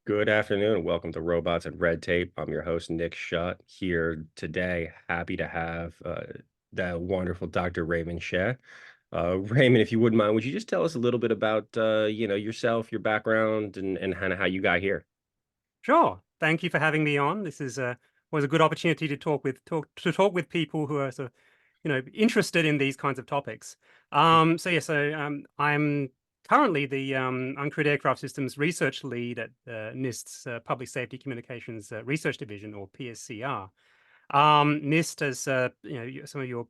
Good afternoon. Welcome to Robots and Red Tape. I'm your host, Nick Shutt, here today. Happy to have the wonderful Dr. Raymond Sheh. Raymond, if you wouldn't mind, would you just tell us a little bit about yourself, your background, and kind of how you got here? Sure. Thank you for having me on. This is was a good opportunity to talk with people who are sort of, interested in these kinds of topics. I'm currently the uncrewed aircraft systems research lead at NIST's Public Safety Communications Research Division, or PSCR. NIST, as some of your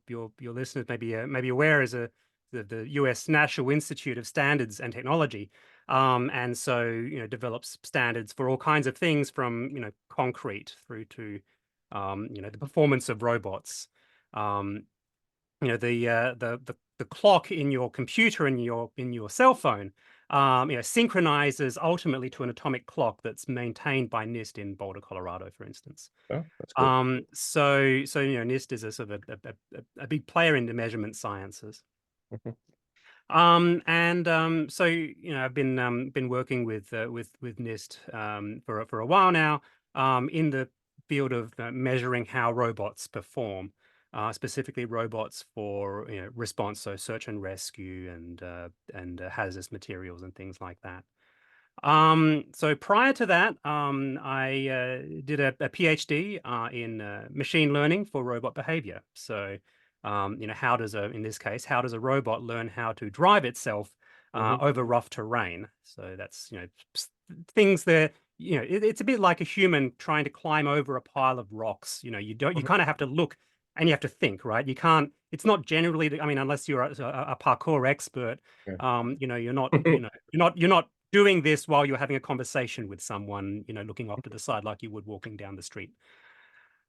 listeners may be aware, is the U.S. National Institute of Standards and Technology, and so develops standards for all kinds of things, from concrete through to the performance of robots. Um, the clock in your computer and your cell phone synchronizes ultimately to an atomic clock that's maintained by NIST in Boulder, Colorado, for instance. Oh, that's cool. NIST is a sort of a big player in the measurement sciences. Mhm, I've been working with NIST for a while now, in the field of measuring how robots perform, specifically robots for response, so search and rescue, and hazardous materials and things like that. So prior to that, I did a PhD in machine learning for robot behavior. So, how does in this case, how does a robot learn how to drive itself mhm, over rough terrain? So that's, things that, it's a bit like a human trying to climb over a pile of rocks. You mhm. kind of have to look and you have to think, right? You can't, it's not generally, I mean, unless you're a parkour expert, Yeah. you're not, you're not doing this while you're having a conversation with someone, looking off to the side like you would walking down the street.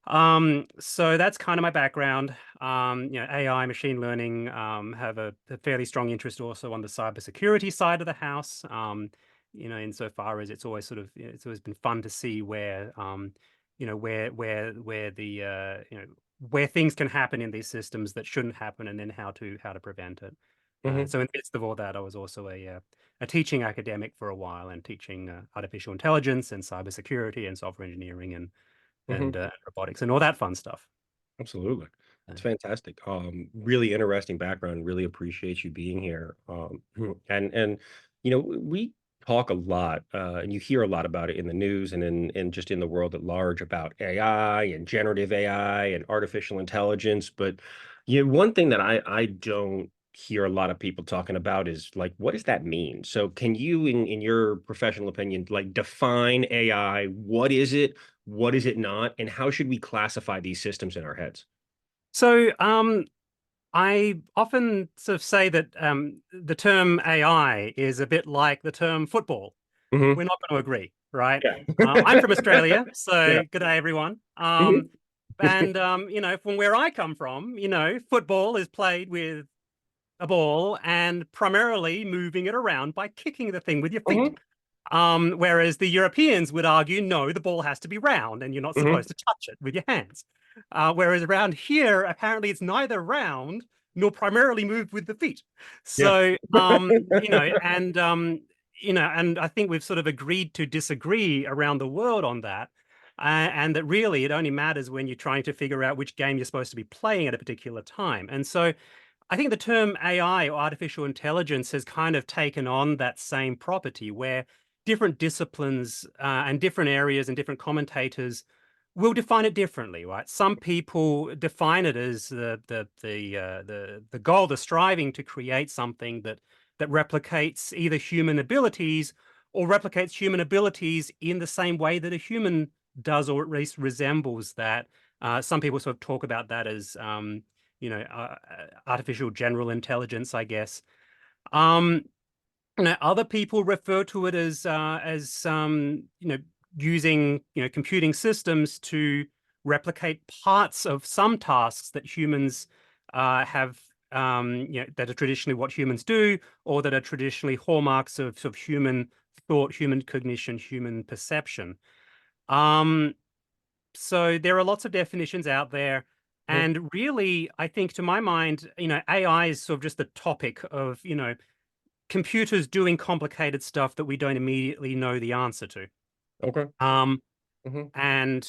So that's kind of my background. AI, machine learning, have a fairly strong interest also on the cybersecurity side of the house. Insofar as it's always been fun to see where things can happen in these systems that shouldn't happen, and then how to prevent it. Mhm, So in the midst of all that, I was also a teaching academic for a while, and teaching artificial intelligence and cybersecurity and software engineering and mhm. robotics and all that fun stuff. Absolutely. Uh, That's fantastic. Really interesting background. Really appreciate you being here. And we talk a lot, and you hear a lot about it in the news and in just in the world at large about AI and generative AI and artificial intelligence. But one thing that I don't hear a lot of people talking about is like, what does that mean? So can you, in your professional opinion, like define AI? What is it? What is it not? And how should we classify these systems in our heads? So I often sort of say that the term AI is a bit like the term football. Mhm. We're not going to agree, right? Yeah. I'm from Australia, Yeah. so good day, everyone. Mhm. From where I come from, football is played with a ball and primarily moving it around by kicking the thing with your feet. Mhm. Whereas the Europeans would argue, no, the ball has to be round and you're not Mhm. supposed to touch it with your hands. Whereas around here, apparently it's neither round nor primarily moved with the feet. Yeah. So, and I think we've sort of agreed to disagree around the world on that. And that really it only matters when you're trying to figure out which game you're supposed to be playing at a particular time. And so I think the term AI, or artificial intelligence, has kind of taken on that same property, where different disciplines and different areas and different commentators will define it differently, right? Some people define it as the goal, the striving to create something that replicates either human abilities or replicates human abilities in the same way that a human does, or at least resembles that. Some people sort of talk about that as artificial general intelligence, I guess. Um, Other people refer to it as using computing systems to replicate parts of some tasks that humans have, that are traditionally what humans do, or that are traditionally hallmarks of human thought, human cognition, human perception. Um, so there are lots of definitions out there. Mhm. And really, I think, to my mind, AI is sort of just the topic of, computers doing complicated stuff that we don't immediately know the answer to. Okay. Um, Hmm. and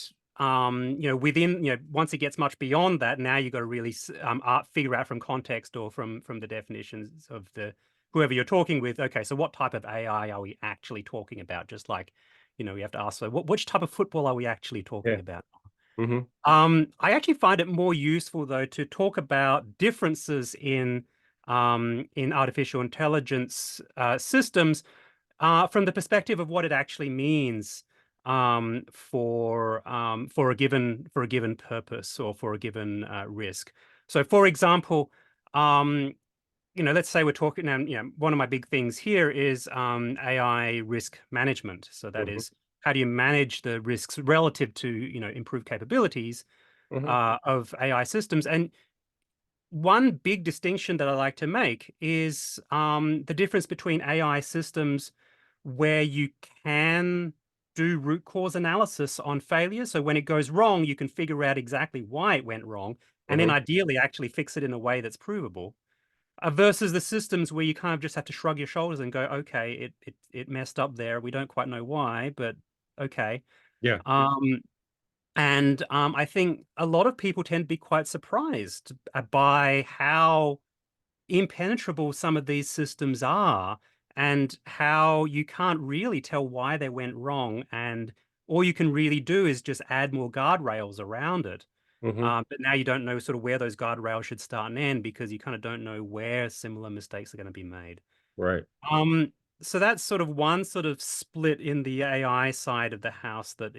within, once it gets much beyond that, now you've got to really figure out from context or from the definitions of the whoever you're talking with. Okay, so what type of AI are we actually talking about? Just like, we have to ask, so which type of football are we actually talking Yeah. about? Hmm. I actually find it more useful though to talk about differences in artificial intelligence systems from the perspective of what it actually means for a given purpose or for a given risk. So, for example, um, let's say we're talking now. One of my big things here is AI risk management. So that Hmm. is, how do you manage the risks relative to improved capabilities Hmm. of AI systems? And one big distinction that I like to make is the difference between AI systems where you can do root cause analysis on failure. So when it goes wrong, you can figure out exactly why it went wrong, and then Hmm. ideally actually fix it in a way that's provable. Versus the systems where you kind of just have to shrug your shoulders and go, okay, it messed up there. We don't quite know why, but okay. Yeah. Um, and I think a lot of people tend to be quite surprised by how impenetrable some of these systems are and how you can't really tell why they went wrong. And all you can really do is just add more guardrails around it. Hmm. But now you don't know sort of where those guardrails should start and end because you kind of don't know where similar mistakes are going to be made. Right. Um, so that's sort of one sort of split in the AI side of the house that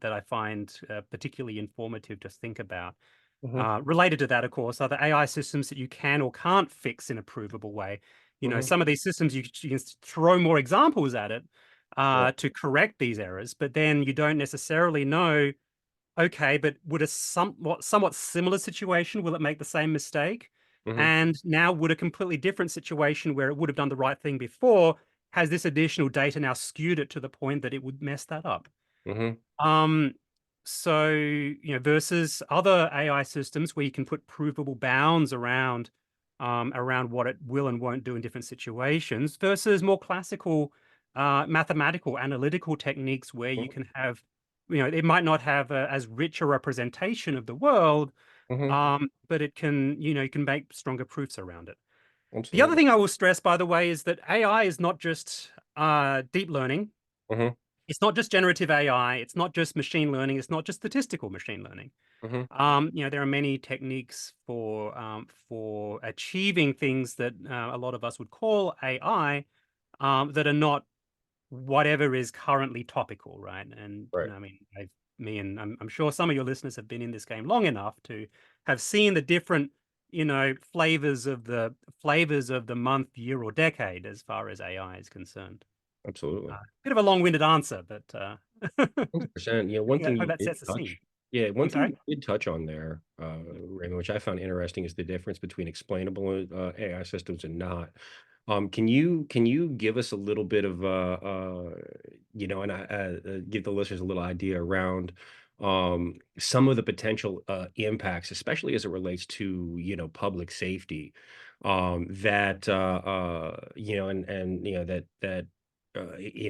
I find particularly informative to think about. Hmm. Related to that, of course, are the AI systems that you can or can't fix in a provable way. Hmm. Some of these systems you can throw more examples at it Right. to correct these errors, but then you don't necessarily know. Okay, but would a somewhat similar situation, will it make the same mistake? Hmm. And now would a completely different situation where it would have done the right thing before, has this additional data now skewed it to the point that it would mess that up? Hmm. Um, so, versus other AI systems where you can put provable bounds around what it will and won't do in different situations, versus more classical mathematical analytical techniques where you can have, it might not have as rich a representation of the world, Hmm. but you can make stronger proofs around it. The other Absolutely. thing I will stress, by the way, is that AI is not just deep learning. Hmm. It's not just generative AI. It's not just machine learning. It's not just statistical machine learning. Hmm. There are many techniques for achieving things that a lot of us would call AI that are not whatever is currently topical, right? And Right. I mean, I'm sure some of your listeners have been in this game long enough to have seen the different, flavors of the month, year, or decade as far as AI is concerned. Absolutely. Bit of a long-winded answer, but 100%. One thing hope you that did sets the scene. touch, yeah, one I'm thing sorry. you did touch on there, Raymond, which I found interesting, is the difference between explainable AI systems and not. Can you give us a little bit of and give the listeners a little idea around some of the potential impacts, especially as it relates to public safety, that and that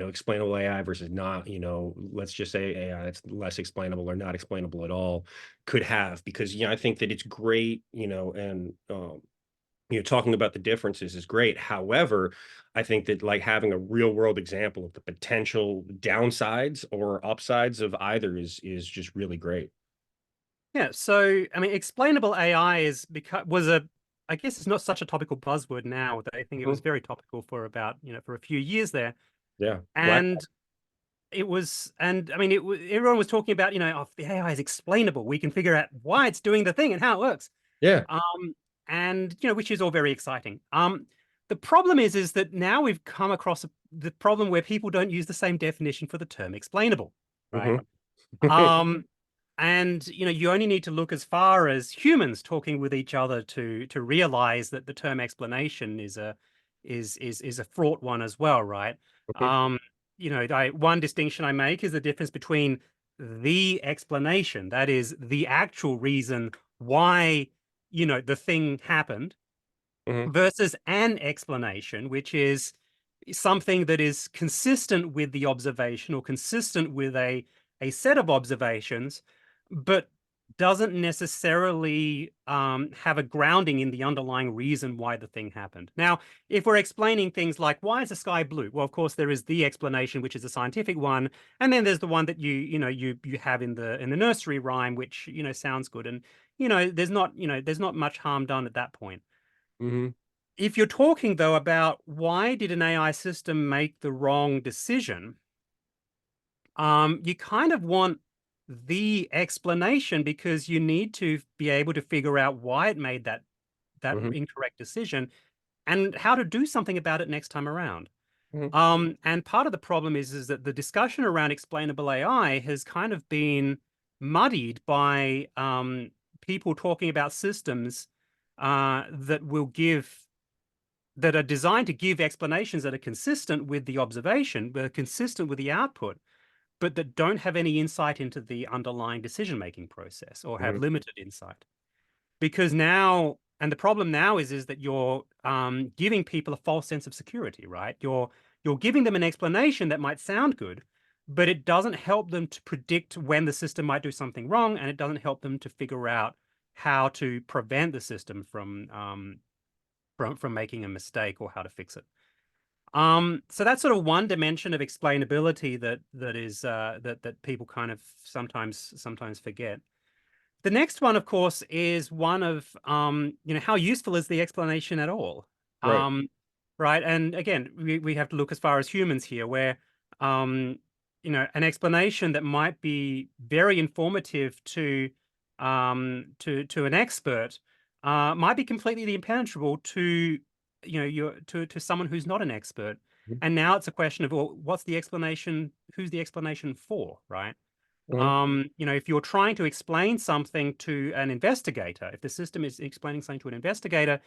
explainable AI versus not, let's just say AI that's less explainable or not explainable at all could have, because, I think that it's great, and, talking about the differences is great. However, I think that like having a real world example of the potential downsides or upsides of either is just really great. Yeah, so I mean, explainable AI is because was a I guess it's not such a topical buzzword now. But I think it was Mhm. very topical for about for a few years there, Yeah. Black. and I mean, everyone was talking about oh, the AI is explainable. We can figure out why it's doing the thing and how it works. Yeah. Um, and which is all very exciting. The problem is that now we've come across the problem where people don't use the same definition for the term explainable, right? Hmm. Um, and you only need to look as far as humans talking with each other to realize that the term explanation is a fraught one as well, right? Um, one distinction I make is the difference between the explanation, that is the actual reason why the thing happened, Hmm. versus an explanation, which is something that is consistent with the observation or consistent with a set of observations, but doesn't necessarily have a grounding in the underlying reason why the thing happened. Now, if we're explaining things like why is the sky blue? Well, of course, there is the explanation, which is a scientific one, and then there's the one that you have in the nursery rhyme, which sounds good, and there's not much harm done at that point. Hmm. If you're talking, though, about why did an AI system make the wrong decision, you kind of want the explanation because you need to be able to figure out why it made that Hmm. incorrect decision and how to do something about it next time around. Hmm. And part of the problem is that the discussion around explainable AI has kind of been muddied by people talking about systems that will give that are designed to give explanations that are consistent with the observation, but are consistent with the output, but that don't have any insight into the underlying decision-making process or have Hmm. limited insight. Because now, and the problem now is that you're giving people a false sense of security, right? You're giving them an explanation that might sound good, but it doesn't help them to predict when the system might do something wrong, and it doesn't help them to figure out how to prevent the system from making a mistake or how to fix it. So that's sort of one dimension of explainability that people kind of sometimes forget. The next one, of course, is one of how useful is the explanation at all? Right. Um, right. And again, we have to look as far as humans here, where um, an explanation that might be very informative to an expert might be completely impenetrable to to someone who's not an expert. And now it's a question of, well, what's the explanation? Who's the explanation for, right? Hmm. If you're trying to explain something to an investigator, if the system is explaining something to an investigator,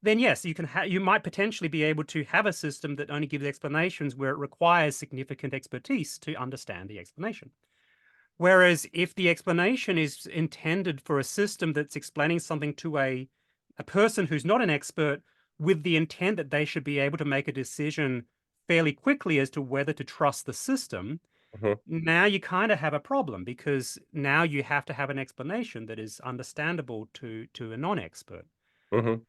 then yes, you might potentially be able to have a system that only gives explanations where it requires significant expertise to understand the explanation. Whereas if the explanation is intended for a system that's explaining something to a person who's not an expert with the intent that they should be able to make a decision fairly quickly as to whether to trust the system, Hmm. now you kind of have a problem because now you have to have an explanation that is understandable to a non-expert. Hmm.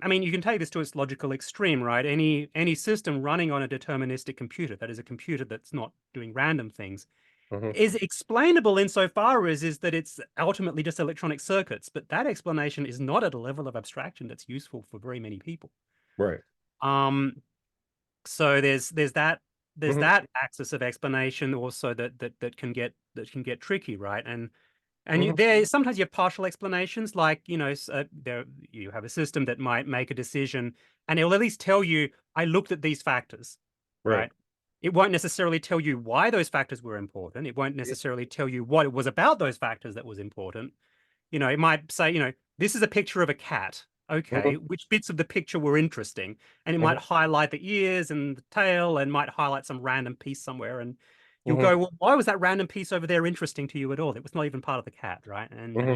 I mean, you can take this to its logical extreme, right? Any system running on a deterministic computer, that is a computer that's not doing random things, Hmm. is explainable insofar as is that it's ultimately just electronic circuits, but that explanation is not at a level of abstraction that's useful for very many people. Right. Um, so there's Hmm. that axis of explanation also that can get tricky, right? And Hmm. sometimes you have partial explanations, like there you have a system that might make a decision, and it will at least tell you, I looked at these factors, Right. right? It won't necessarily tell you why those factors were important. It won't necessarily tell you what it was about those factors that was important. It might say, this is a picture of a cat. Okay, Hmm. which bits of the picture were interesting? And it might Hmm. highlight the ears and the tail and might highlight some random piece somewhere. And you'll Hmm. go, well, why was that random piece over there interesting to you at all? It was not even part of the cat, right? And Hmm.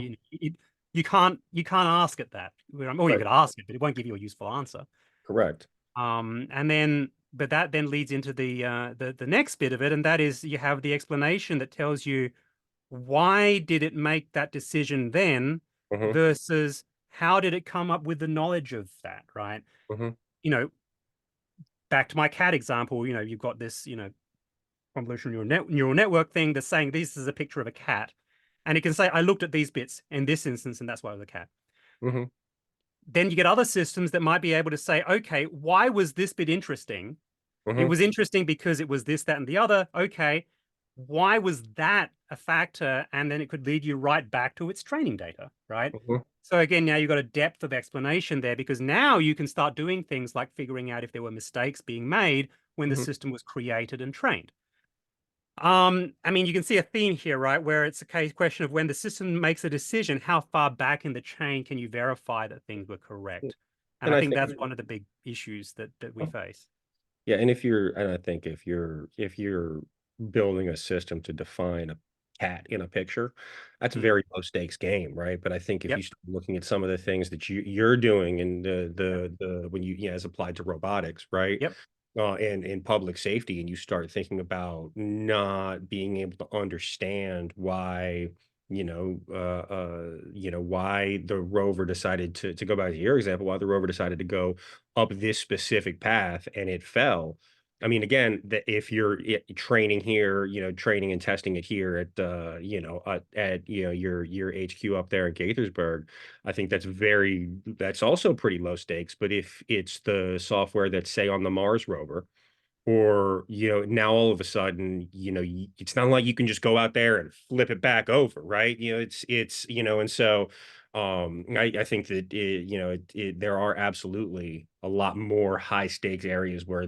you can't ask it that. Or you Right. could ask it, but it won't give you a useful answer. Correct. But that then leads into the next bit of it, and that is you have the explanation that tells you why did it make that decision then Hmm. versus how did it come up with the knowledge of that, right? Hmm. You know, back to my cat example, you've got this, convolutional neural network thing that's saying this is a picture of a cat. And it can say, I looked at these bits in this instance, and that's why it was a cat. Hmm. Then you get other systems that might be able to say, okay, why was this bit interesting? It Hmm. was interesting because it was this, that, and the other. Okay. Why was that a factor? And then it could lead you right back to its training data, right? Hmm. So again, now you've got a depth of explanation there because now you can start doing things like figuring out if there were mistakes being made when the Hmm. system was created and trained. I mean, you can see a theme here, right? Where it's a case question of when the system makes a decision, how far back in the chain can you verify that things were correct? And And I I think think, that's one of the big issues that we face. yeah, and I think if you're building a system to define a cat in a picture, that's a Mm. very low stakes game, right? But I think if Yep. you start looking at some of the things that you're doing and Yep. the when you as applied to robotics, right? Yep. in public safety, and you start thinking about not being able to understand why, why the rover decided to go back to your example, why the rover decided to go up this specific path and it fell. I mean, again, if you're training here, training and testing it here at your HQ up there in Gaithersburg, I think that's also pretty low stakes. But if it's the software that's, say, on the Mars rover, or, now all of a sudden, it's not like you can just go out there and flip it back over, right? And so I think that there are absolutely a lot more high stakes areas where,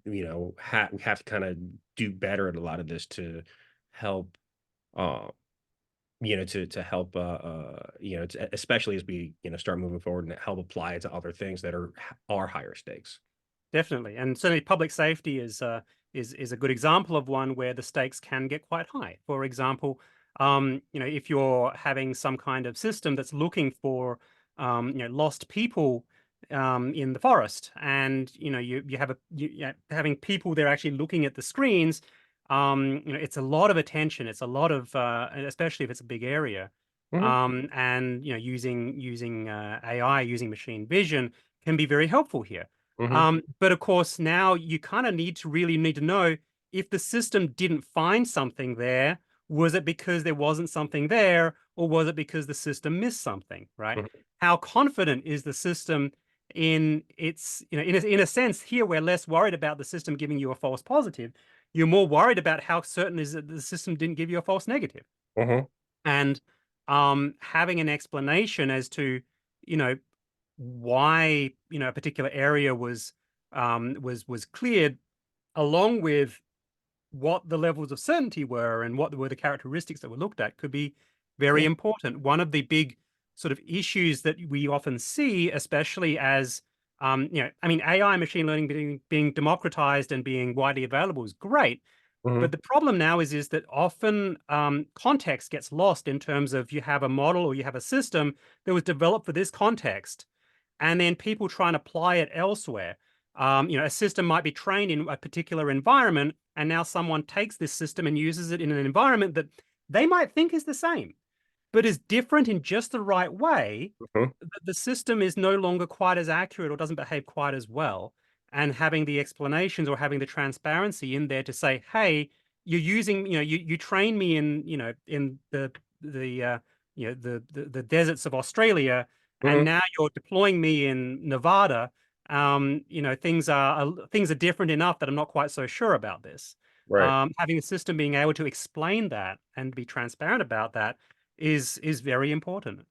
we have to kind of do better at a lot of this to help, uh, to help, especially as we, start moving forward and help apply it to other things that are higher stakes. Definitely, and certainly public safety is a good example of one where the stakes can get quite high. For example, if you're having some kind of system that's looking for lost people in the forest, and you have having people there actually looking at the screens, it's a lot of attention. It's a lot of especially if it's a big area, Hmm. and using AI, using machine vision can be very helpful here. Hmm. But of course, now you kind of really need to know if the system didn't find something there, was it because there wasn't something there, or was it because the system missed something, right? Hmm. How confident is the system in its, in a sense, here we're less worried about the system giving you a false positive. You're more worried about how certain is that the system didn't give you a false negative. Hmm. And having an explanation as to, you know, why a particular area was cleared, along with what the levels of certainty were and what were the characteristics that were looked at, could be very Yeah. important. One of the big sort of issues that we often see, especially as I mean, AI machine learning being democratized and being widely available is great, but Hmm. the problem now is that often context gets lost in terms of you have a model or you have a system that was developed for this context, and then people try and apply it elsewhere. A system might be trained in a particular environment, and now someone takes this system and uses it in an environment that they might think is the same, but is different in just the right way. Hmm. The system is no longer quite as accurate or doesn't behave quite as well. And having the explanations or having the transparency in there to say, hey, you're using, you train me in, in the the deserts of Australia, and Hmm. now you're deploying me in Nevada. Things are different enough that I'm not quite so sure about this. Right. Having the system being able to explain that and be transparent about that is very important.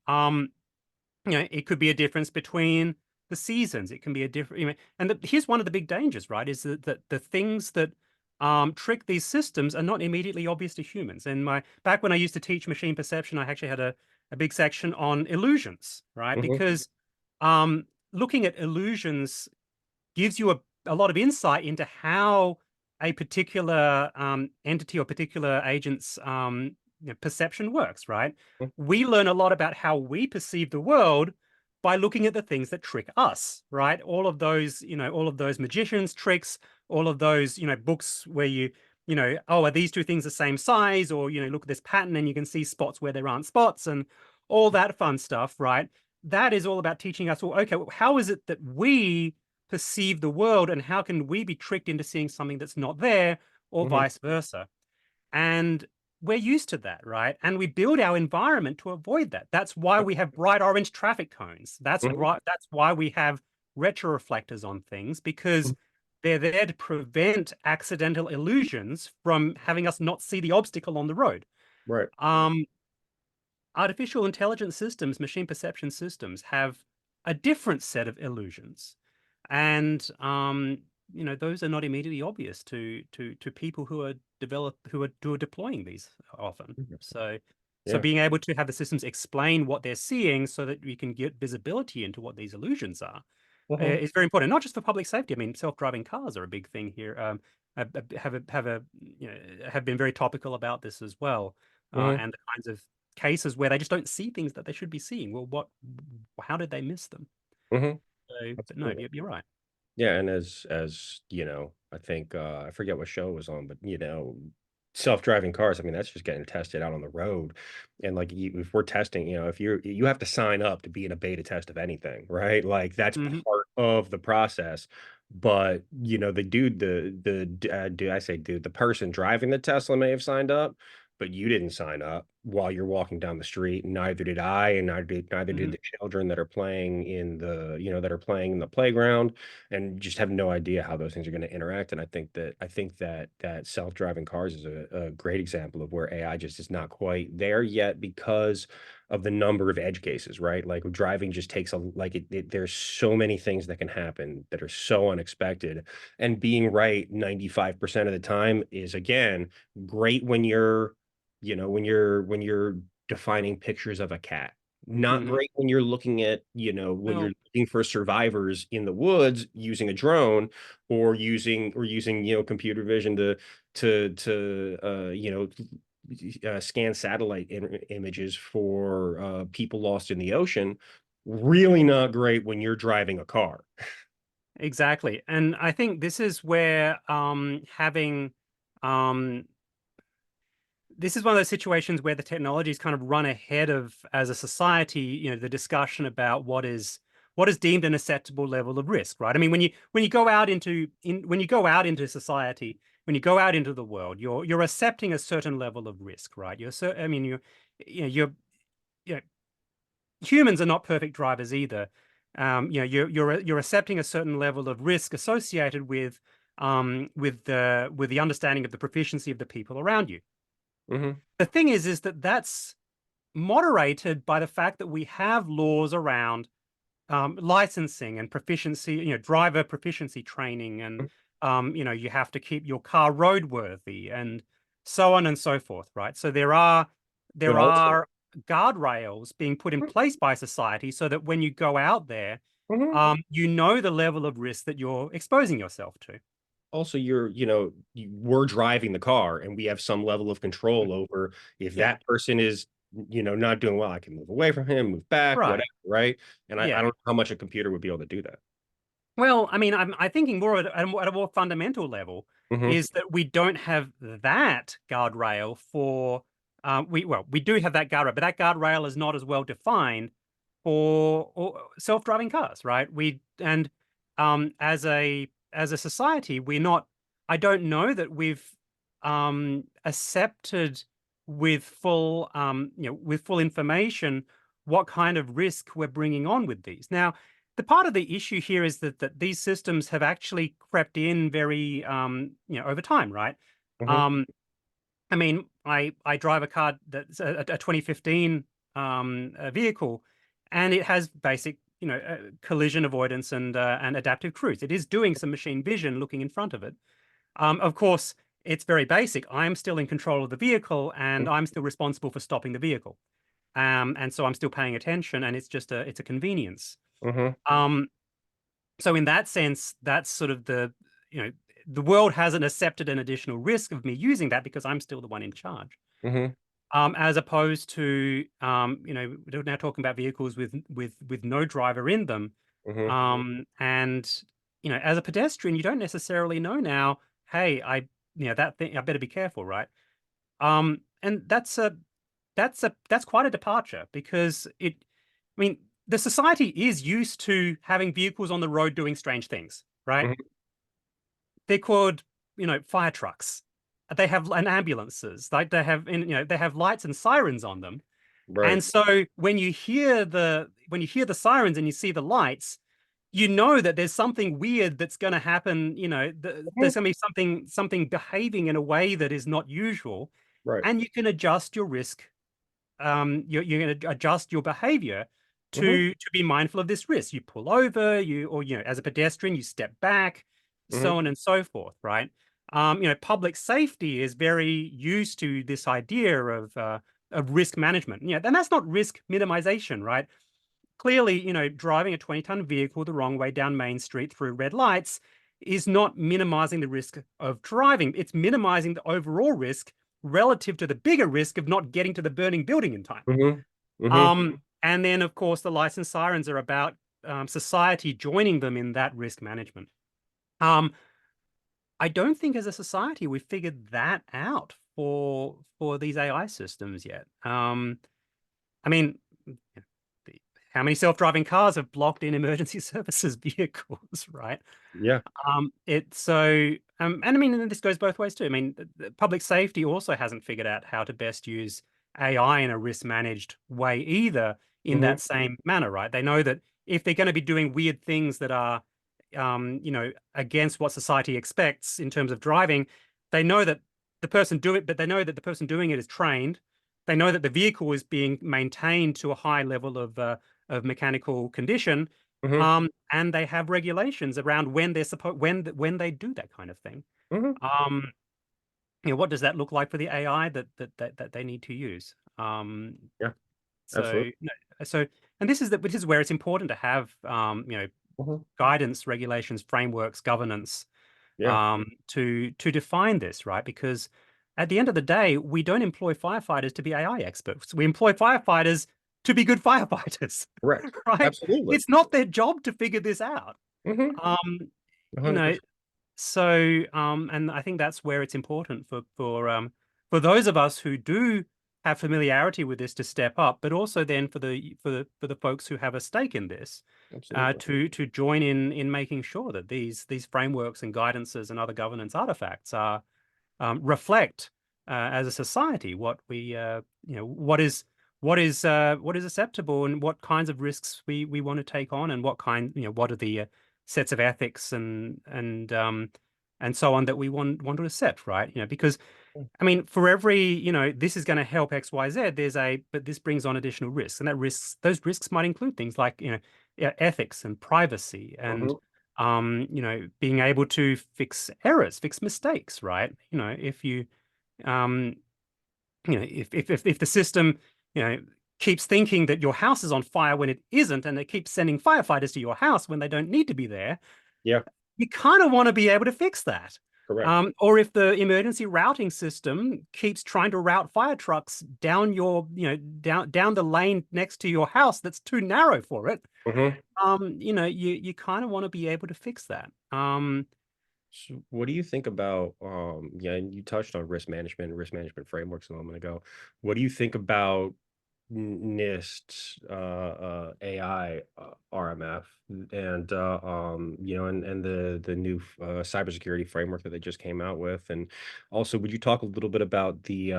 It could be a difference between the seasons. It can be a different, and here's one of the big dangers, right? Is that the things that trick these systems are not immediately obvious to humans. And my back when I used to teach machine perception, I actually had a big section on illusions, right? Hmm. Because looking at illusions gives you a lot of insight into how a particular entity or particular agent's perception works, right? We learn a lot about how we perceive the world by looking at the things that trick us, right? All of those magicians tricks, all of those, books where oh, are these two things the same size? Or, look at this pattern and you can see spots where there aren't spots and all that fun stuff, right? That is all about teaching us, well, okay, well, how is it that we perceive the world, and how can we be tricked into seeing something that's not there, or Hmm. vice versa? And we're used to that, right? And we build our environment to avoid that. That's why we have bright orange traffic cones. That's Hmm. right. That's why we have retroreflectors on things, because they're there to prevent accidental illusions from having us not see the obstacle on the road. Right. Um, Artificial intelligence systems, machine perception systems, have a different set of illusions, and those are not immediately obvious to people who are deploying these often. Mhm. So Yeah. being able to have the systems explain what they're seeing so that we can get visibility into what these illusions are Hmm. is very important, not just for public safety. I mean, self-driving cars are a big thing here. Have been very topical about this as well, Hmm. and the kinds of cases where they just don't see things that they should be seeing. Well, how did they miss them? Hmm. So, but no, Absolutely. you're right. Yeah, and as you know, I think I forget what show it was on, but self-driving cars. I mean, that's just getting tested out on the road, and like if we're testing, if you have to sign up to be in a beta test of anything, right? Like that's Hmm. part of the process. But the dude, do I say dude? The person driving the Tesla may have signed up, but you didn't sign up while you're walking down the street. Neither did I, and neither did Hmm. the children that are playing in that are playing in the playground and just have no idea how those things are going to interact. And I think that self-driving cars is a great example of where AI just is not quite there yet because of the number of edge cases, right? Like driving just takes there's so many things that can happen that are so unexpected. And being right 95% of the time is again great when you're defining pictures of a cat. Not Hmm. great when you're looking at, when you're Well, looking for survivors in the woods using a drone or using, computer vision to scan satellite images for people lost in the ocean. Really not great when you're driving a car. exactly. And I think this is where having um, this is one of those situations where the technologies kind of run ahead of, as a society, the discussion about what is deemed an acceptable level of risk, right? I mean, when you go out when you go out into society, when you go out into the world, you're accepting a certain level of risk, right? I mean, you know, humans are not perfect drivers either. You're accepting a certain level of risk associated with the understanding of the proficiency of the people around you. Hmm. The thing is that that's moderated by the fact that we have laws around licensing and proficiency, driver proficiency training, and you have to keep your car roadworthy and so on and so forth, right? So But there also, are guardrails being put in place by society so that when you go out there, Mhm. you know the level of risk that you're exposing yourself to. Also, we're driving the car and we have some level of control over if Yeah, that person is, not doing well. I can move away from him, move back, whatever, right. right? And I Yeah. don't know how much a computer would be able to do that. Well, I mean, I'm thinking more at a more fundamental level Hmm. is that we don't have that guardrail for we do have that guardrail, but that guardrail is not as well defined for self-driving cars, right? We and as a society, we're not. I don't know that we've accepted with full information what kind of risk we're bringing on with these now. The part of the issue here is that these systems have actually crept in very over time, right? Hmm. Um, I mean, I drive a car that's a 2015 vehicle, and it has basic collision avoidance and adaptive cruise. It is doing some machine vision looking in front of it. Of course, it's very basic. I'm still in control of the vehicle, and I'm still responsible for stopping the vehicle. And so I'm still paying attention, and it's a convenience. Hmm. Um, so in that sense, that's sort of you know, the world hasn't accepted an additional risk of me using that because I'm still the one in charge. Hmm. As opposed to, we're now talking about vehicles with no driver in them. Hmm. And as a pedestrian, you don't necessarily know now, hey, that thing, I better be careful, right? And that's quite a departure because I mean, the society is used to having vehicles on the road doing strange things, right? Hmm. They're called, fire trucks. They have and ambulances, like they have lights and sirens on them. Right. And so when you hear the sirens and you see the lights, you know that there's something weird that's going to happen. There's Mhm. going to be something behaving in a way that is not usual, Right. and you can adjust your risk. You're going to adjust your behavior Hmm. to be mindful of this risk. You pull over, or as a pedestrian, you step back, Hmm. so on and so forth, right? Public safety is very used to this idea of risk management. And that's not risk minimization, right? Clearly, driving a 20-ton vehicle the wrong way down Main Street through red lights is not minimizing the risk of driving. It's minimizing the overall risk relative to the bigger risk of not getting to the burning building in time. Hmm. Hmm. And then, of course, the license sirens are about society joining them in that risk management. Um, I don't think as a society we've figured that out for these AI systems yet. I mean, the- how many self-driving cars have blocked in emergency services vehicles, right? Yeah. And I mean, and this goes both ways too. I mean, the public safety also hasn't figured out how to best use AI in a risk managed way either in Hmm. that same manner, right? They know that if they're going to be doing weird things that are, against what society expects in terms of driving, they know that but they know that the person doing it is trained. They know that the vehicle is being maintained to a high level of mechanical condition, Hmm. and they have regulations around when they're supposed when they do that kind of thing. Hmm. Um, what does that look like for the AI that they need to use? Yeah. So Absolutely. no, so and this is where it's important to have Hmm. guidance, regulations, frameworks, governance Yeah. to define this, right? Because at the end of the day, we don't employ firefighters to be AI experts. We employ firefighters to be good firefighters, Correct. right? Absolutely. It's not their job to figure this out. Hmm. Um, you know, 100%. and I think that's where it's important for those of us who do have familiarity with this to step up, but also then for the folks who have a stake in this, Absolutely. to join in making sure that these frameworks and guidances and other governance artifacts are reflect as a society what we what is acceptable and what kinds of risks we want to take on and what are the sets of ethics and so on that we want to accept, right? Because I mean, for every, this is going to help XYZ, but this brings on additional risks. And those risks might include things like, ethics and privacy and, Hmm. being able to fix errors, fix mistakes, right? Um, if the system, you know, keeps thinking that your house is on fire when it isn't, and it keeps sending firefighters to your house when they don't need to be there, Yeah. you kind of want to be able to fix that. Correct. Or if the emergency routing system keeps trying to route fire trucks down down the lane next to your house that's too narrow for it, Hmm. you kind of want to be able to fix that. So what do you think about, yeah, and you touched on risk management frameworks a moment ago. What do you think about NIST, AI, RMF, and and the new cybersecurity framework that they just came out with? And also, would you talk a little bit about the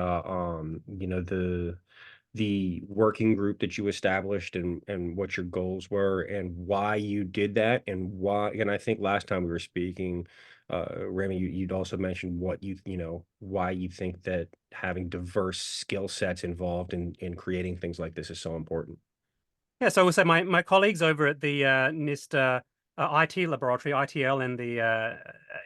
working group that you established and what your goals were and why you did that and why? And I think last time we were speaking, Remy, you'd also mentioned why you think that having diverse skill sets involved in creating things like this is so important. Yeah, so I would say my colleagues over at the NIST IT laboratory, ITL, and the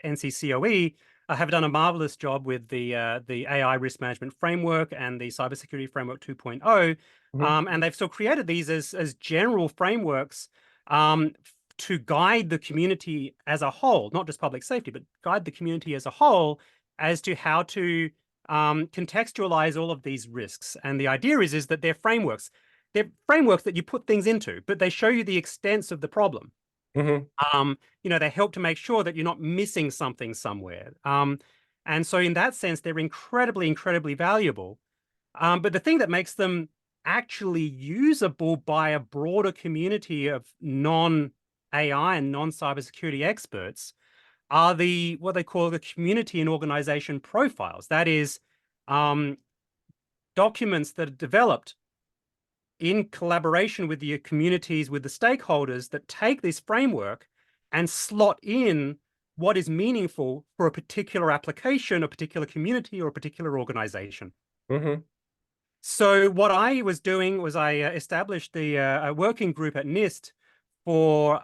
NCCOE have done a marvelous job with the AI risk management framework and the cybersecurity framework 2.0. Hmm. And they've still created these as general frameworks um, to guide the community as a whole, not just public safety, but guide the community as a whole as to how to contextualize all of these risks. And the idea is that they're frameworks that you put things into, but they show you the extents of the problem. Hmm. They help to make sure that you're not missing something somewhere. And so in that sense, they're incredibly, incredibly valuable. But the thing that makes them actually usable by a broader community of non-AI and non-cybersecurity experts are what they call the community and organization profiles. That is, um, documents that are developed in collaboration with the communities, with the stakeholders that take this framework and slot in what is meaningful for a particular application, a particular community, or a particular organization. Hmm. So what I was doing was I established a working group at NIST for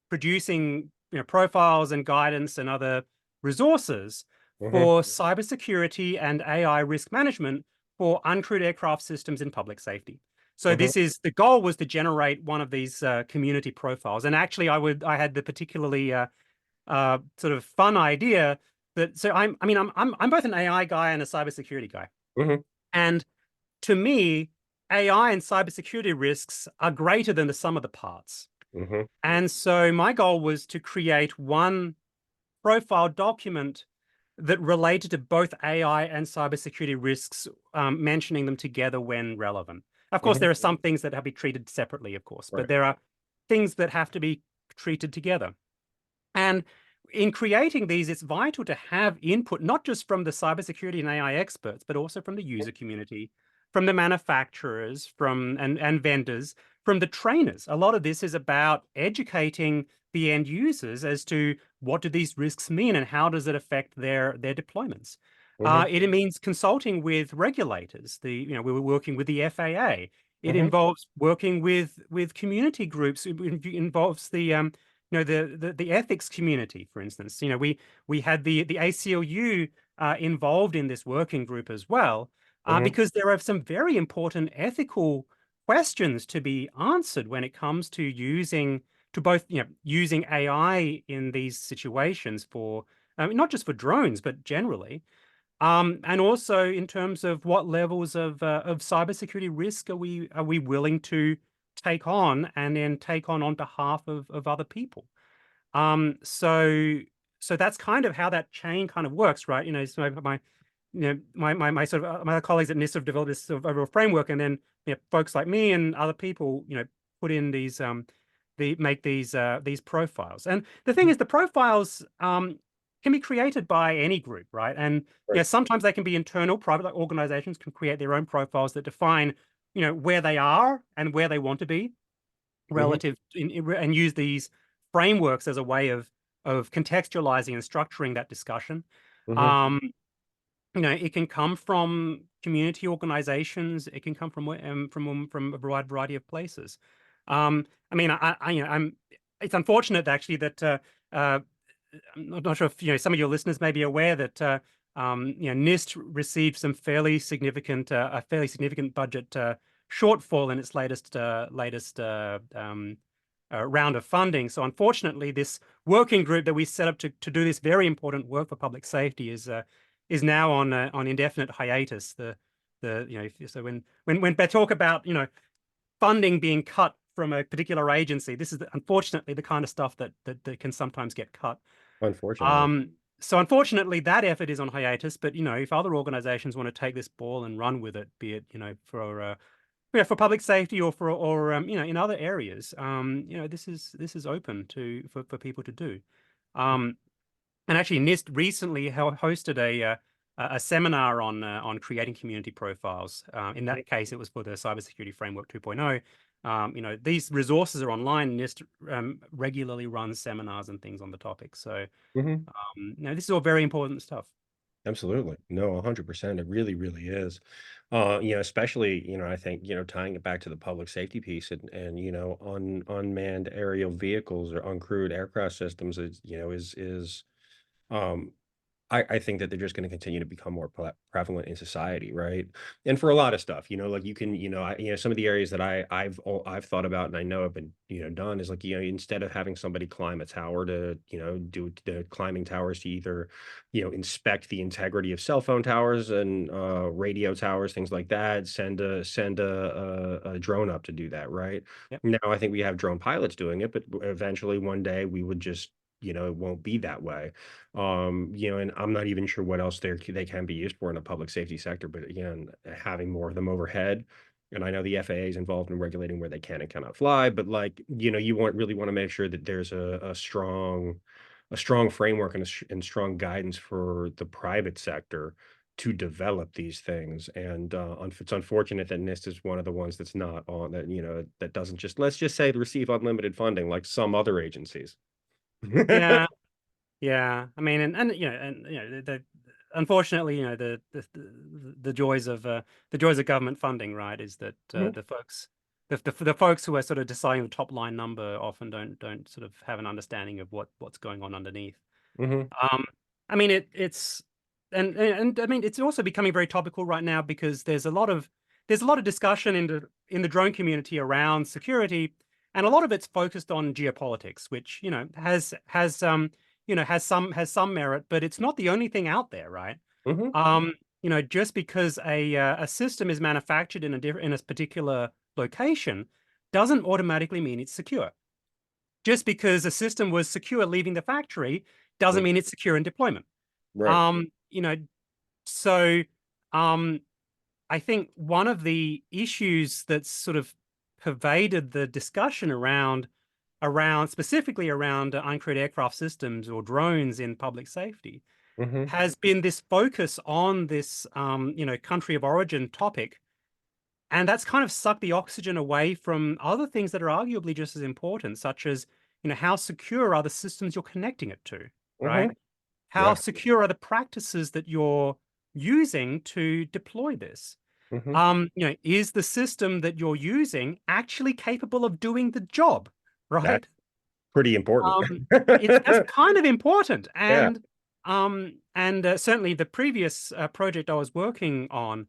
producing profiles and guidance and other resources Hmm. for cybersecurity and AI risk management for uncrewed aircraft systems in public safety. So Hmm. the goal was to generate one of these community profiles. And actually, I had the particularly sort of fun idea that so I'm both an AI guy and a cybersecurity guy. Hmm. And to me, AI and cybersecurity risks are greater than the sum of the parts. Hmm. And so my goal was to create one profile document that related to both AI and cybersecurity risks, mentioning them together when relevant. Of course, Mhm. there are some things that have to be treated separately, of course, but Right. there are things that have to be treated together. And in creating these, it's vital to have input, not just from the cybersecurity and AI experts, but also from the user community, from the manufacturers, from and vendors, from the trainers. A lot of this is about educating the end users as to what do these risks mean and how does it affect their deployments. Mhm. It means consulting with regulators. We were working with the FAA. It Mhm. involves working with community groups. It involves the ethics community, for instance. We had the ACLU involved in this working group as well, Mhm. because there are some very important ethical questions to be answered when it comes to using AI in these situations for not just for drones, but generally. And also in terms of what levels of cybersecurity risk are we willing to take on and then take on behalf of other people. So that's kind of how that chain kind of works, right? So my sort of my colleagues at NIST have developed this sort of overall framework, and then folks like me and other people, put in make these profiles. And the thing Mhm. is, the profiles can be created by any group, right? And Right. sometimes they can be internal. Private organizations can create their own profiles that define, where they are and where they want to be Mhm. and use these frameworks as a way of contextualizing and structuring that discussion. Mhm. Um, it can come from community organizations. It can come from a wide variety of places. I mean, I'm. It's unfortunate actually that uh, I'm not sure if some of your listeners may be aware that NIST received a fairly significant budget shortfall in its latest round of funding. So unfortunately, this working group that we set up to do this very important work for public safety is now on indefinite hiatus. So when they talk about funding being cut from a particular agency, this is unfortunately the kind of stuff that can sometimes get cut. Unfortunately. So unfortunately, that effort is on hiatus. But if other organizations want to take this ball and run with it, be it for public safety or in other areas, this is open for people to do. Um, and actually, NIST recently hosted a seminar on creating community profiles. In that case, it was for the Cybersecurity Framework 2.0. These resources are online. NIST regularly runs seminars and things on the topic. So, Mhm. this is all very important stuff. Absolutely. No, 100%. It really, really is. Especially, I think, tying it back to the public safety piece and unmanned aerial vehicles or uncrewed aircraft systems is um I think that they're just gonna continue to become more prevalent in society, right? And for a lot of stuff, like you can, some of the areas that I've thought about and I know have been, done is like, instead of having somebody climb a tower to, do the climbing towers to either, inspect the integrity of cell phone towers and radio towers, things like that, send a drone up to do that, right? Yep. Now I think we have drone pilots doing it, but eventually one day we would just, it won't be that way. And I'm not even sure what else they can be used for in a public safety sector, but again, having more of them overhead. And I know the FAA is involved in regulating where they can and cannot fly, but like, you really want to make sure that there's a strong framework and strong guidance for the private sector to develop these things. And it's unfortunate that NIST is one of the ones that's not on that, that doesn't just, let's just say, receive unlimited funding like some other agencies. Yeah. Yeah, I mean, the unfortunately, the joys of government funding, right, is that Mhm. the folks who are sort of deciding the top line number often don't sort of have an understanding of what's going on underneath. Mhm. Um, I mean, it's I mean, it's also becoming very topical right now because there's a lot of discussion in the drone community around security, and a lot of it's focused on geopolitics, which has some merit, but it's not the only thing out there, right? Mhm. Just because a system is manufactured in a particular location doesn't automatically mean it's secure. Just because a system was secure leaving the factory doesn't Mm. mean it's secure in deployment. Right. You know, so um, I think one of the issues that's sort of pervaded the discussion around specifically around uncrewed aircraft systems or drones in public safety Hmm. has been this focus on this country of origin topic, and that's kind of sucked the oxygen away from other things that are arguably just as important, such as how secure are the systems you're connecting it to, Hmm. right? How Yeah. secure are the practices that you're using to deploy this? Hmm. Is the system that you're using actually capable of doing the job, That's right? pretty important. It's That's kind of important, Yeah. and certainly the previous project I was working on,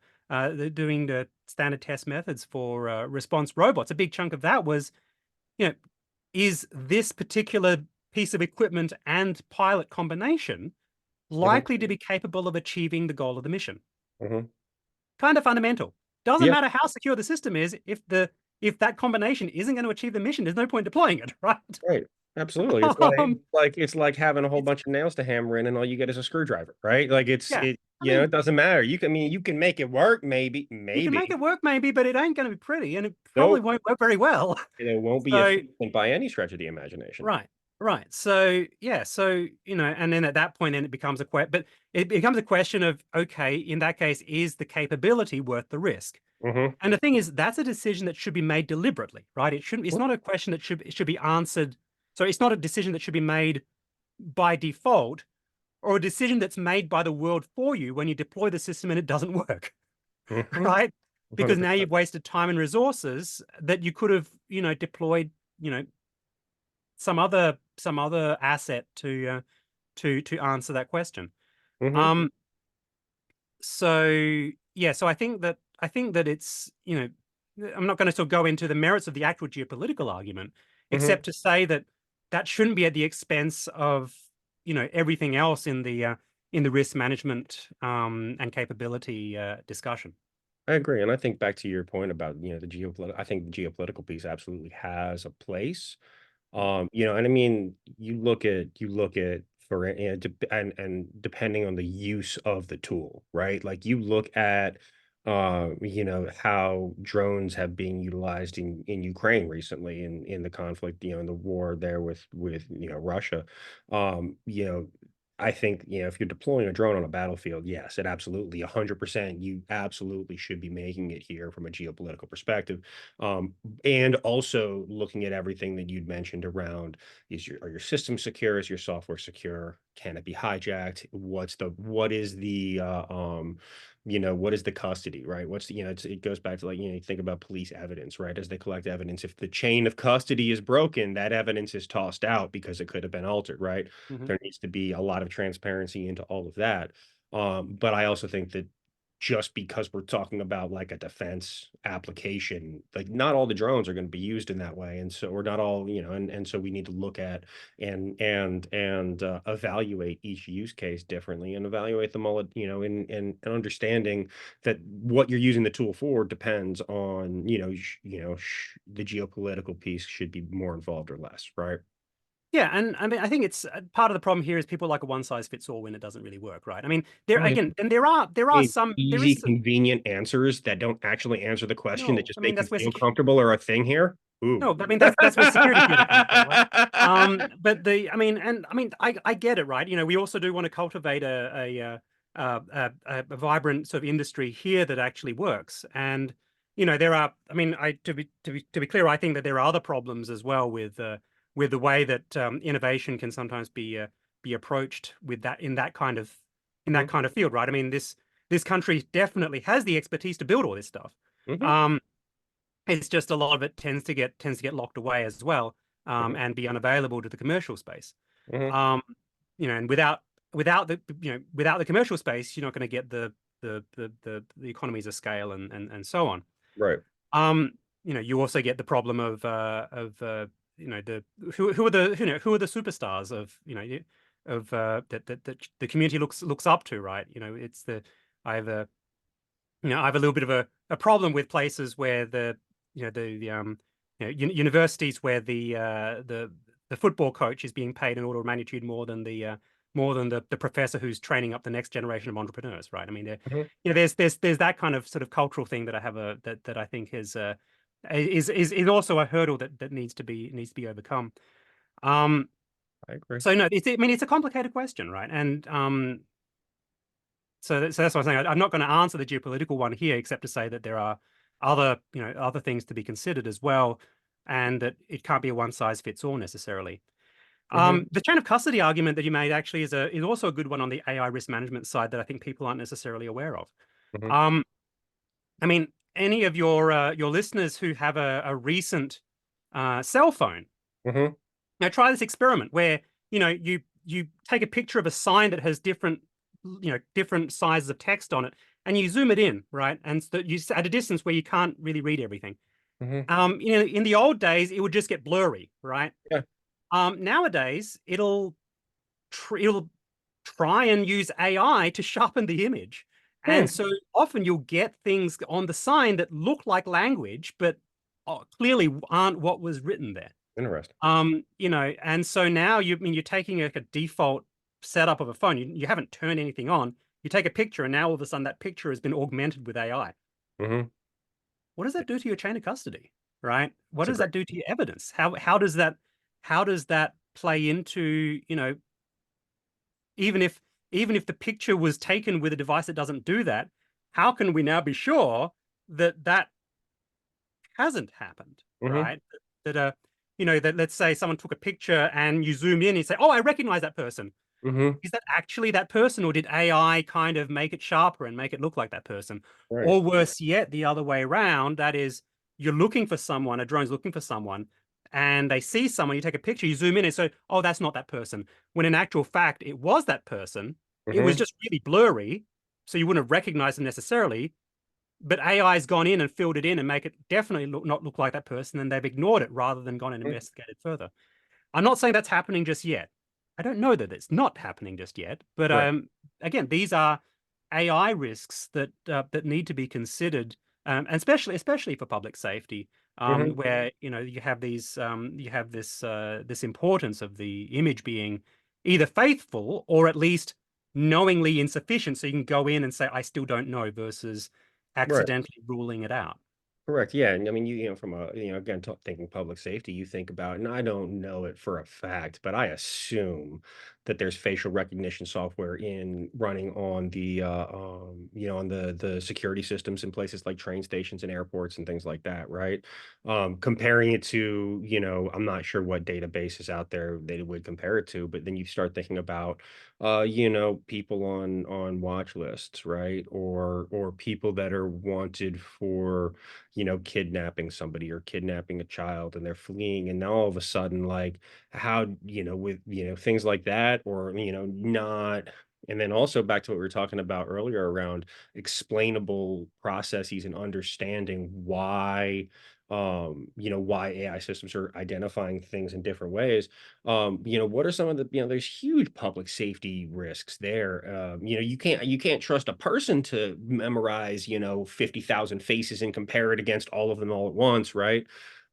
doing the standard test methods for response robots. A big chunk of that was, you know, is this particular piece of equipment and pilot combination Hmm. likely to be capable of achieving the goal of the mission? Hmm. Kind of fundamental. Doesn't Yeah. matter how secure the system is if that combination isn't going to achieve the mission, there's no point deploying it, right? Right. Absolutely. It's like Um, it's like having a whole it's bunch of nails to hammer in, and all you get is a screwdriver, right? Like Yeah. I it mean, doesn't matter. You can make it work, you can make maybe. it work maybe, but it ain't going to be pretty, and it probably Nope. won't work very well. It won't be So, efficient by any stretch of the imagination. right, right. So, yeah, so and then at that point, then it becomes but it becomes a question of, okay, in that case, is the capability worth the risk? Hmm. And the thing is, that's a decision that should be made deliberately, right? It shouldn't. It's not a question that should be answered. So it's not a decision that should be made by default, or a decision that's made by the world for you when you deploy the system and it doesn't work, Hmm. right? Because now 100%. you've wasted time and resources that you could have, deployed, you know, some other asset to answer that question. Hmm. Um, so yeah, so I think that it's, I'm not going to sort of go into the merits of the actual geopolitical argument, Hmm. except to say that that shouldn't be at the expense of everything else in the risk management and capability discussion. I agree, and I think back to your point about the geopolitical. I think the geopolitical piece absolutely has a place. And I mean, you look at for and depending on the use of the tool, right? Like you look at how drones have been utilized in Ukraine recently in the conflict, in the war there with Russia. You know, I think, if you're deploying a drone on a battlefield, yes, it absolutely 100%, you absolutely should be making it here from a geopolitical perspective. Um, and also looking at everything that you'd mentioned around are your systems secure? Is your software secure? Can it be hijacked? What is what is the custody, right? It goes back to, like, you think about police evidence, right? As they collect evidence, if the chain of custody is broken, that evidence is tossed out because it could have been altered, right? Mhm. There needs to be a lot of transparency into all of that. But I also think that just because we're talking about like a defense application, like not all the drones are going to be used in that way, and so we're not all, and so we need to look at and evaluate each use case differently and evaluate them all, and understanding that what you're using the tool for depends on, the geopolitical piece should be more involved or less, right? Yeah, and I mean, I think it's part of the problem here is people like a one size fits all when it doesn't really work, right? I mean, there Right. again, and there are Mean, some, there easy, is convenient answers that don't actually answer the question that no, just I mean make you that's where feel comfortable are a thing here. Ooh. no, I mean that's where security theater comes from, right? But I get it, right? We also do want to cultivate a vibrant sort of industry here that actually works, and there are, I mean, I to be clear, I think that there are other problems as well with the way that innovation can sometimes be approached with that in that Mhm, kind of field, right? I mean, this country definitely has the expertise to build all this stuff. mhm, Um, it's just a lot of it tends to get locked away as well, mhm, and be unavailable to the commercial space. mhm. Um, and without the commercial space, you're not going to get the economies of scale and so on. Right. Um, you also get the problem of the who are the superstars of that the community looks up to, right? It's the I have a I have a little bit of a problem with places where universities where the football coach is being paid an order of magnitude more than more than the professor who's training up the next generation of entrepreneurs, right? I mean, Mhm. there's that kind of sort of cultural thing that I have that I think is also a hurdle that needs to be overcome. Um, I agree. so no, I mean, it's a complicated question, right? And so that's what I'm saying. I'm not going to answer the geopolitical one here, except to say that there are other things to be considered as well, and that it can't be a one size fits all necessarily. Mhm. The chain of custody argument that you made actually is also a good one on the AI risk management side that I think people aren't necessarily aware of. Mhm. Um, I mean, any of your listeners who have a recent cell phone, Mhm. now try this experiment where you take a picture of a sign that has different sizes of text on it, and you zoom it in, right? And so you at a distance where you can't really read everything. Mhm. In the old days, it would just get blurry, right? Yeah. Nowadays, it'll try and use AI to sharpen the image. Hmm. And so often you'll get things on the sign that look like language, but clearly aren't what was written there. Interesting. And so now you're taking like a default setup of a phone. You haven't turned anything on. You take a picture, and now all of a sudden that picture has been augmented with AI. Mhm. What does that do to your chain of custody? Right? What That's a does great. that do to your evidence? How does that play into, even if even if the picture was taken with a device that doesn't do that, how can we now be sure that that hasn't happened, Mhm. right? That let's say someone took a picture and you zoom in and you say, "Oh, I recognize that person." Mhm. Is that actually that person, or did AI kind of make it sharper and make it look like that person? Right. Or worse yet, the other way around, that is, you're looking for someone, a drone's looking for someone, and they see someone, you take a picture, you zoom in and say, "Oh, that's not that person." When in actual fact, it was that person. It was Mhm. just really blurry, so you wouldn't have recognized them necessarily. But AI has gone in and filled it in and make it definitely not look like that person, and they've ignored it rather than gone and Mhm. investigated further. I'm not saying that's happening just yet. I don't know that it's not happening just yet, but Right. again, these are AI risks that need to be considered, and especially for public safety, Mhm. where you have this importance of the image being either faithful or at least knowingly insufficient, so you can go in and say, "I still don't know," versus Right. accidentally ruling it out. Correct. Yeah. And I mean, from again, thinking public safety, you think about, and I don't know it for a fact, but I assume that there's facial recognition software in running on on the security systems in places like train stations and airports and things like that, right? Comparing it to, I'm not sure what database is out there that it would compare it to, but then you start thinking about, people on watch lists, right? Or people that are wanted for kidnapping somebody or kidnapping a child and they're fleeing. And now all of a sudden, like how, with, things like that, or, not. And then also back to what we were talking about earlier around explainable processes and understanding why AI systems are identifying things in different ways. What are some of the, there's huge public safety risks there. You can't trust a person to memorize, 50,000 faces and compare it against all of them all at once, right?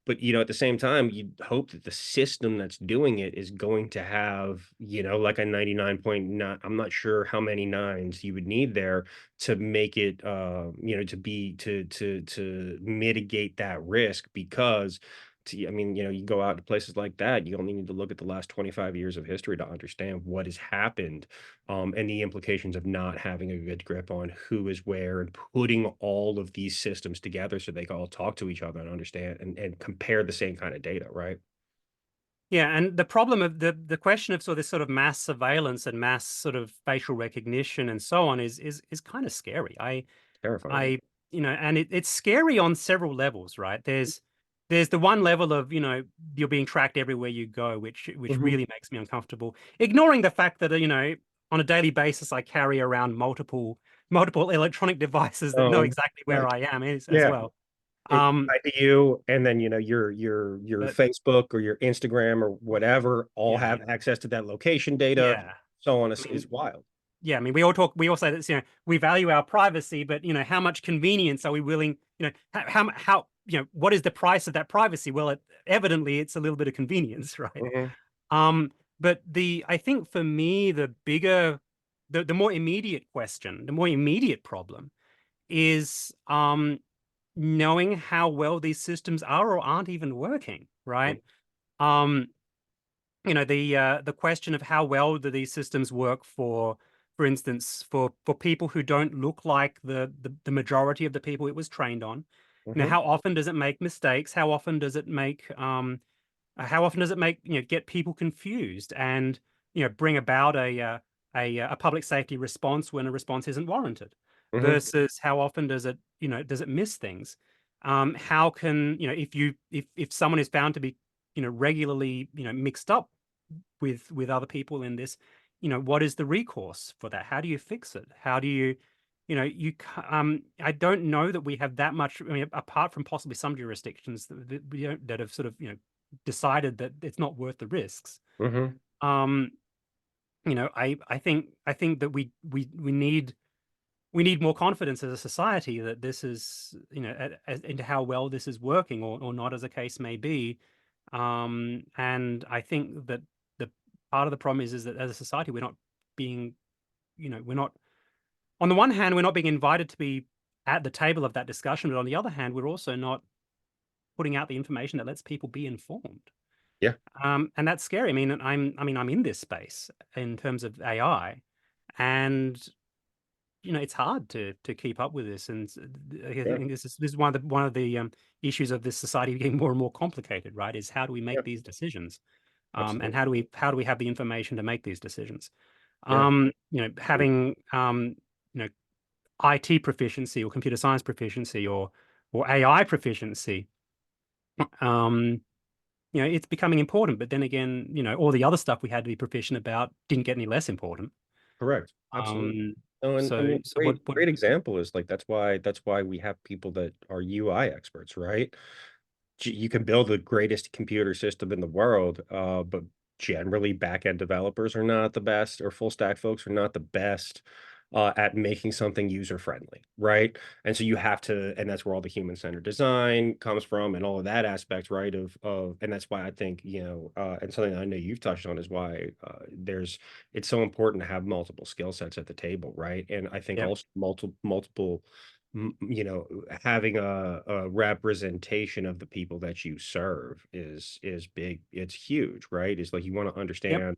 But, at the same time, you hope that the system that's doing it is going to have, like a 99.9, I'm not sure how many nines you would need there to make it, to mitigate that risk because I mean, you go out to places like that, you only need to look at the last 25 years of history to understand what has happened, and the implications of not having a good grip on who is where and putting all of these systems together so they can all talk to each other and understand and compare the same kind of data, right? Yeah, and the problem of the question of this sort of mass surveillance and mass sort of facial recognition and so on is kind of scary. Terrifying. I and it's scary on several levels, right? There's the one level of, you're being tracked everywhere you go, which Mhm. really makes me uncomfortable. Ignoring the fact that, on a daily basis I carry around multiple electronic devices that know Oh, exactly where right. I am as Yeah. well. It's Um, tied to you, and then, your but Facebook or your Instagram or whatever all yeah, have access to that location data, yeah. so on. I It's mean, wild. yeah, I mean, we all say that, we value our privacy, but how much convenience are we willing, what is the price of that privacy? Well, evidently it's a little bit of convenience, right? Mhm. Um, But I think for me, the bigger, the more immediate question, the more immediate problem is knowing how well these systems are or aren't even working, Mm, right? Um, the question of how well do these systems work for instance, for people who don't look like the majority of the people it was trained on. mhm, How often does it make mistakes? How often does it make, get people confused and, bring about a public safety response when a response isn't warranted? mhm, Versus how often does it miss things? How can, if someone is found to be, regularly, mixed up with other people in this, what is the recourse for that? How do you fix it? How do you, I don't know that we have that much. I mean, apart from possibly some jurisdictions that have sort of, decided that it's not worth the risks. mhm. Um, I think that we need more confidence as a society that this is, into how well this is working or not, as a case may be. And I think that the part of the problem is that as a society, we're not being, we're not, on the one hand, we're not being invited to be at the table of that discussion, but on the other hand, we're also not putting out the information that lets people be informed. Yeah, And that's scary. I mean, I'm in this space in terms of AI, and it's hard to keep up with this. And I yeah, think this is one of the issues of this society getting more and more complicated, right? Is how do we yeah, make these decisions, and absolutely. how do we have the information to make these decisions? Yeah, Having you know IT proficiency or computer science proficiency or AI proficiency, um, it's becoming important. But then again, all the other stuff we had to be proficient about didn't get any less important. correct. Absolutely. Um, No, and I so mean, so what great example is like that's why we have people that are UI experts, right? You can build the greatest computer system in the world, but generally back-end developers are not the best, or full stack folks are not the best at making something user friendly, right? And so you have to, and that's where all the human-centered design comes from, and all of that aspect, right? And that's why I think, and something I know you've touched on is why it's so important to have multiple skill sets at the table, right? And I think Yep, also multiple having a representation of the people that you serve is big. It's huge, right? It's like you want to yep, understand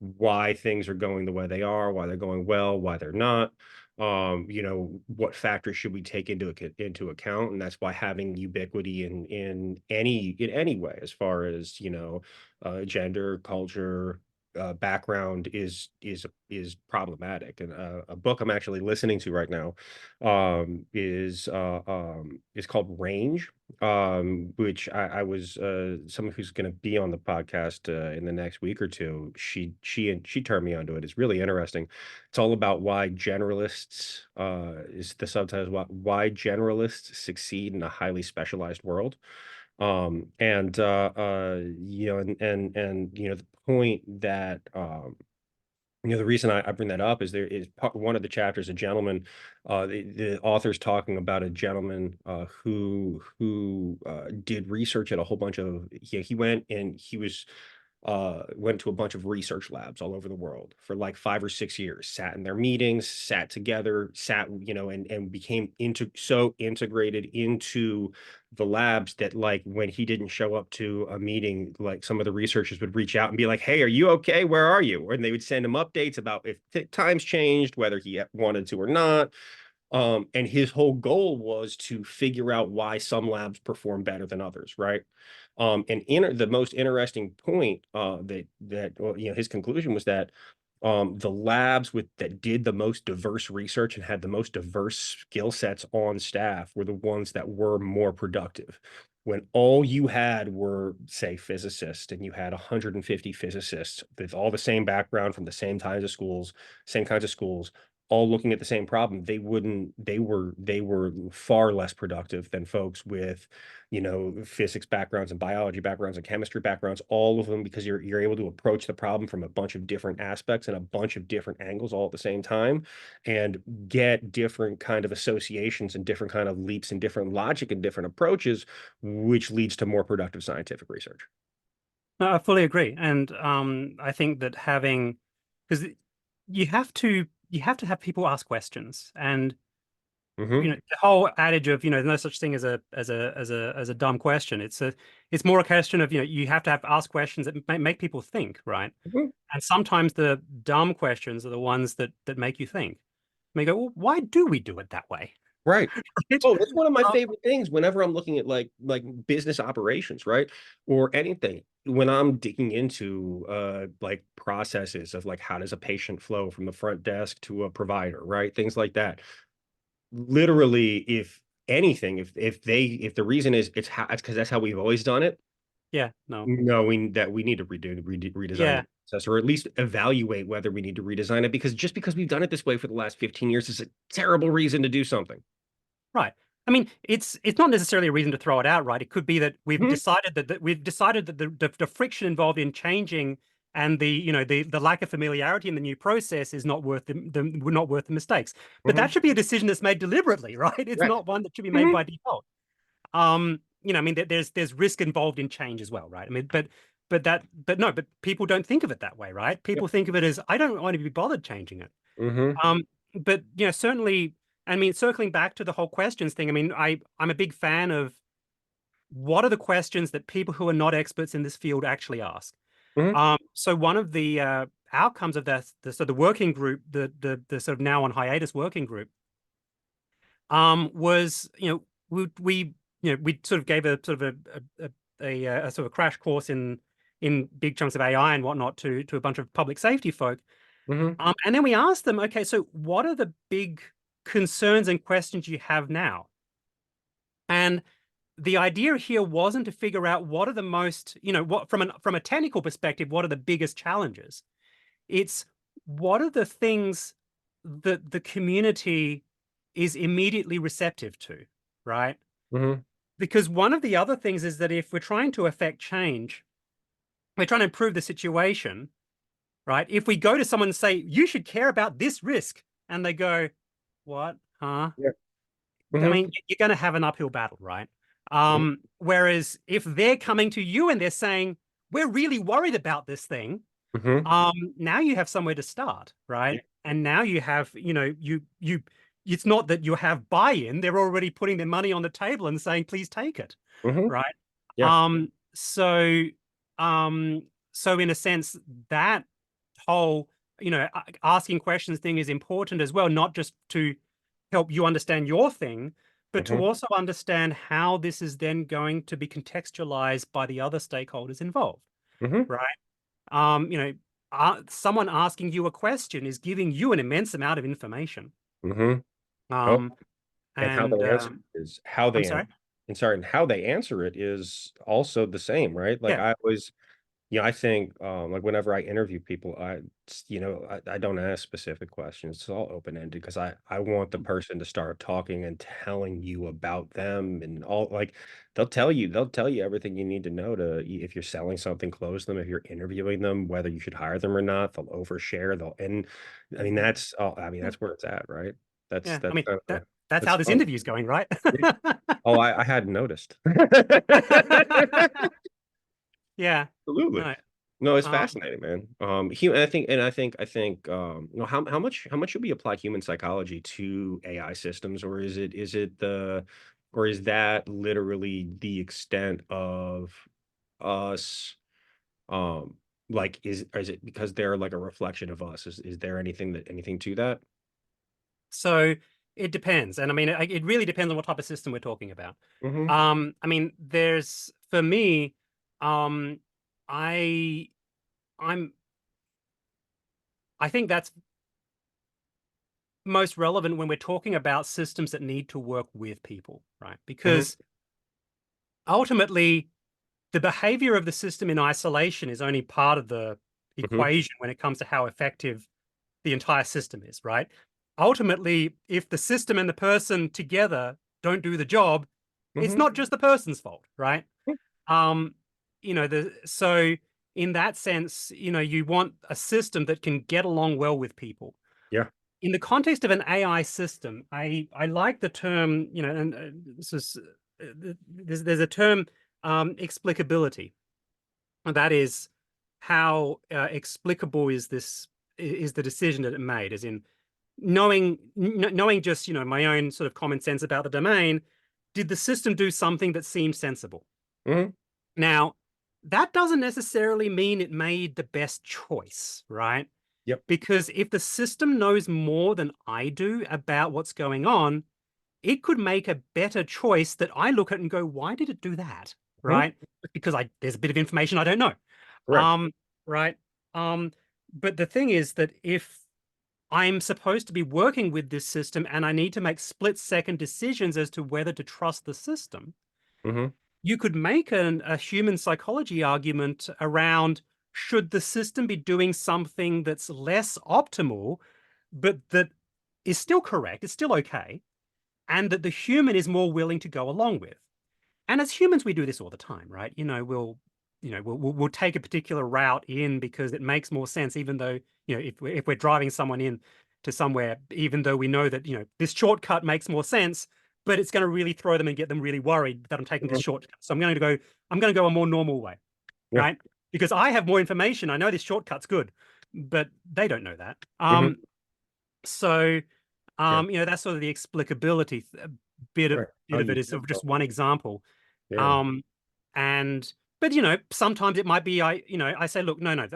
why things are going the way they are, why they're going well, why they're not. What factors should we take into account? And that's why having ubiquity in any way, as far as gender, culture, background is problematic. And a book I'm actually listening to right now is called Range, which I was someone who's going to be on the podcast in the next week or two. She turned me onto it. It's really interesting. It's all about why generalists is the subtitle is why generalists succeed in a highly specialized world. The point that the reason I bring that up is there is one of the chapters, a gentleman, the author's talking about a gentleman who did research at a whole bunch of, he went and went to a bunch of research labs all over the world for like 5 or 6 years, sat in their meetings, sat together, and became so integrated into the labs that, like, when he didn't show up to a meeting, like, some of the researchers would reach out and be like, "Hey, are you okay? Where are you?" And they would send him updates about if times changed, whether he wanted to or not. And his whole goal was to figure out why some labs perform better than others, right? And the most interesting point his conclusion was that the labs that did the most diverse research and had the most diverse skill sets on staff were the ones that were more productive. When all you had were, say, physicists, and you had 150 physicists with all the same background from the same kinds of schools, all looking at the same problem, they were far less productive than folks with, physics backgrounds and biology backgrounds and chemistry backgrounds, all of them, because you're able to approach the problem from a bunch of different aspects and a bunch of different angles all at the same time, and get different kind of associations and different kind of leaps and different logic and different approaches, which leads to more productive scientific research. No, I fully agree, and I think that having because you have to have people ask questions, and Hmm. the whole adage of no such thing as a dumb question. It's more a question of you have to have ask questions that make people think, right? Hmm. And sometimes the dumb questions are the ones that make you think. And they go, well, why do we do it that way? Right. Right? Oh, that's one of my Um, favorite things whenever I'm looking at like business operations, right? Or anything. When I'm digging into like processes of like how does a patient flow from the front desk to a provider, right? Things like that. Literally, if anything, if the reason is it's because that's how we've always done it, yeah, no, knowing that we need to redesign the yeah, process, or at least evaluate whether we need to redesign it, because just because we've done it this way for the last 15 years is a terrible reason to do something. right. I mean, it's not necessarily a reason to throw it out, right? It could be that Mhm. we've decided that the friction involved in changing and the lack of familiarity in the new process is not worth not worth the mistakes. But that Mhm. should be a decision that's made deliberately, right? It's Correct. not one that should be made Mhm. by default. I mean, there's risk involved in change as well, right? I mean, but people don't think of it that way, right? Yep. People think of it as I don't want to be bothered changing it. Mhm. But certainly, I mean, circling back to the whole questions thing, I mean, I'm a big fan of what are the questions that people who are not experts in this field actually ask. Mhm. So one of the outcomes of that, so the working group, the sort of now on hiatus working group, was we sort of gave a sort of a sort of a crash course in big chunks of AI and whatnot to a bunch of public safety folk. Mhm. And then we asked them, okay, so what are the big concerns and questions you have now? And the idea here wasn't to figure out what are the most, what from a technical perspective, what are the biggest challenges? It's what are the things that the community is immediately receptive to, right? Mhm. Because one of the other things is that if we're trying to affect change, we're trying to improve the situation, right? If we go to someone and say, you should care about this risk, and they go, what? Huh? Yeah. I Mhm. mean, you're going to have an uphill battle, right? Mhm. Whereas if they're coming to you and they're saying, we're really worried about this thing, Mhm. now you have somewhere to start, Yeah. right? And now you have, it's not that you have buy-in, they're already putting their money on the table and saying, please take it, Mhm. right? Yeah. Um, so, um, so in a sense, that whole, asking questions thing is important as well, not just to help you understand your thing, but to Mhm. also understand how this is then going to be contextualized by the other stakeholders involved, Mhm. right? Someone asking you a question is giving you an immense amount of information. Mhm. Oh, Um, and how and they answer it is how I'm they sorry. and sorry, and how they answer it is also the same, right? Like Yeah. I always I think, like, whenever I interview people, I don't ask specific questions. It's all open-ended because I want the person to start talking and telling you about them and all like, they'll tell you everything you need to know if you're selling something, close them, if you're interviewing them, whether you should hire them or not, they'll overshare, and I mean, Yeah. that's where it's at, right? Yeah. I That's mean, kinda that's that's how this fun. interview is going, right? Yeah. Oh, I hadn't noticed. Yeah. Absolutely. No. No, it's Um, fascinating, man. I think, how much should we apply human psychology to AI systems, or or is that literally the extent of us, um, like, is it because they're like a reflection of us? Is there anything to that? so it depends. And I mean, it really depends on what type of system we're talking about. Mhm. I mean, for me, um, I, I'm, I think that's most relevant when we're talking about systems that need to work with people, right? Mhm. Because ultimately, the behavior of the system in isolation is only part of the Mhm. equation when it comes to how effective the entire system is, right? Ultimately, if the system and the person together don't do the job, it's Mhm. not just the person's fault, right? Mhm. Um, so in that sense, you want a system that can get along well with people. Yeah. In the context of an AI system, I like the term, and this is there's a term explicability, And that is how explicable is this is the decision that it made, as in knowing just my own sort of common sense about the domain, did the system do something that seemed sensible? Hmm. Now, that doesn't necessarily mean it made the best choice, right? Yep. Because if the system knows more than I do about what's going on, it could make a better choice that I look at and go, why did it do that? Hmm. Right? Because there's a bit of information I don't know. Right. Um, right. Um, but the thing is that if I'm supposed to be working with this system and I need to make split-second decisions as to whether to trust the system, Hmm. you could make a human psychology argument around should the system be doing something that's less optimal, but that is still correct, it's still okay, and that the human is more willing to go along with. And as humans, we do this all the time, right? We'll take a particular route in because it makes more sense, even though, if we're driving someone in to somewhere, even though we know that, this shortcut makes more sense, but it's going to really throw them and get them really worried that I'm taking this Hmm. shortcut. So I'm going to go a more normal way, Yeah. right? Because I have more information. I know this shortcut's good, but they don't know that. Hmm. So Yeah. that's sort of the explicability bit of Right. How bit of you it is get sort of from. just one example. Yeah. Um, and but sometimes it might be I say, look, no, no,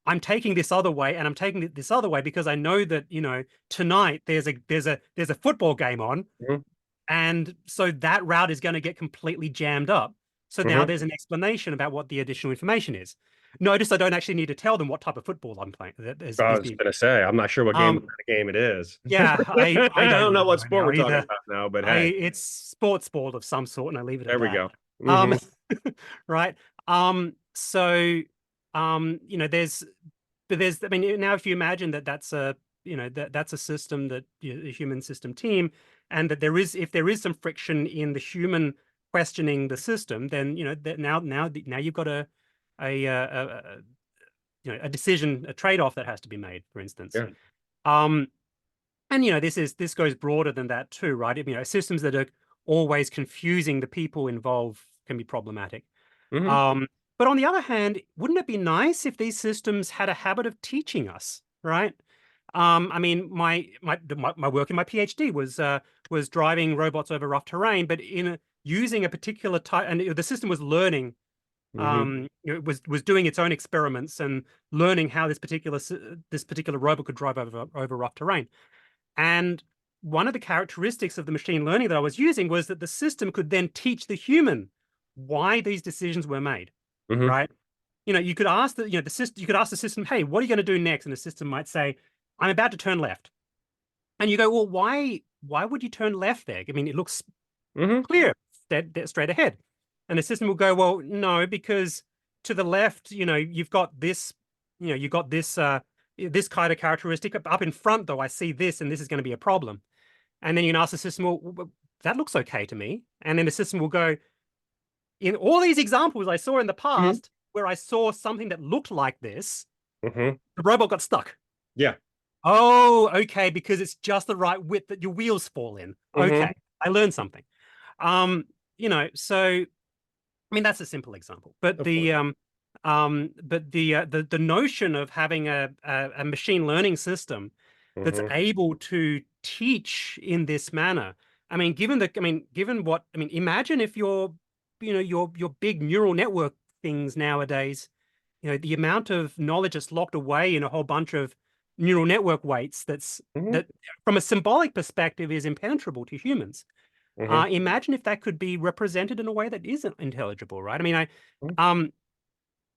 I'm taking this other way, and I'm taking this other way because I know that tonight there's a football game on, Hmm. and so that route is going to get completely jammed up. So now Hmm. there's an explanation about what the additional information is. Notice I don't actually need to tell them what type of football I'm playing that I is was being. gonna say, I'm not sure what Um, game it is. yeah, I I don't don't really know what know sport now we're talking either. about now, but I hey, It's sports ball of some sort, and I leave it at there we that. go. Um, Hmm. right. So there's I mean, now if you imagine that that's a system that a human system team, and that if there is some friction in the human questioning the system, then that now you've got a a decision, a trade-off that has to be made, for instance. Yeah. Um, and this goes broader than that too, right? Systems that are always confusing the people involved can be problematic. Hmm. Um, but on the other hand, wouldn't it be nice if these systems had a habit of teaching us, right? I mean, my work in my PhD was driving robots over rough terrain, but using a particular type, and the system was learning. Hmm. It was doing its own experiments and learning how this particular robot could drive over rough terrain. And one of the characteristics of the machine learning that I was using was that the system could then teach the human why these decisions were made, Hmm. right? You could ask the system, you could ask the system, "Hey, what are you going to do next?" And the system might say, "I'm about to turn left." And you go, "Well, why would you turn left there? I mean, it looks Hmm. clear, straight ahead." And the system will go, "Well, no, because to the left, you've got this, you've got this kind of characteristic. Up in front, though, I see this, and this is going to be a problem." And then you can ask the system, "Well, that looks okay to me." And then the system will go, "In all these examples I saw in the Hmm. past where I saw something that looked like this, Hmm. the robot got stuck." Yeah. Oh, okay, because it's just the right width that your wheels fall in. Hmm. Okay, I learned something. Um, so I mean that's a simple example, but Of course. the notion of having a machine learning system that's Hmm. able to teach in this manner. Given what imagine if your big neural network things nowadays, the amount of knowledge that's locked away in a whole bunch of neural network weights Hmm. that from a symbolic perspective is impenetrable to humans. Hmm. Imagine if that could be represented in a way that isn't intelligible, right? I mean, um,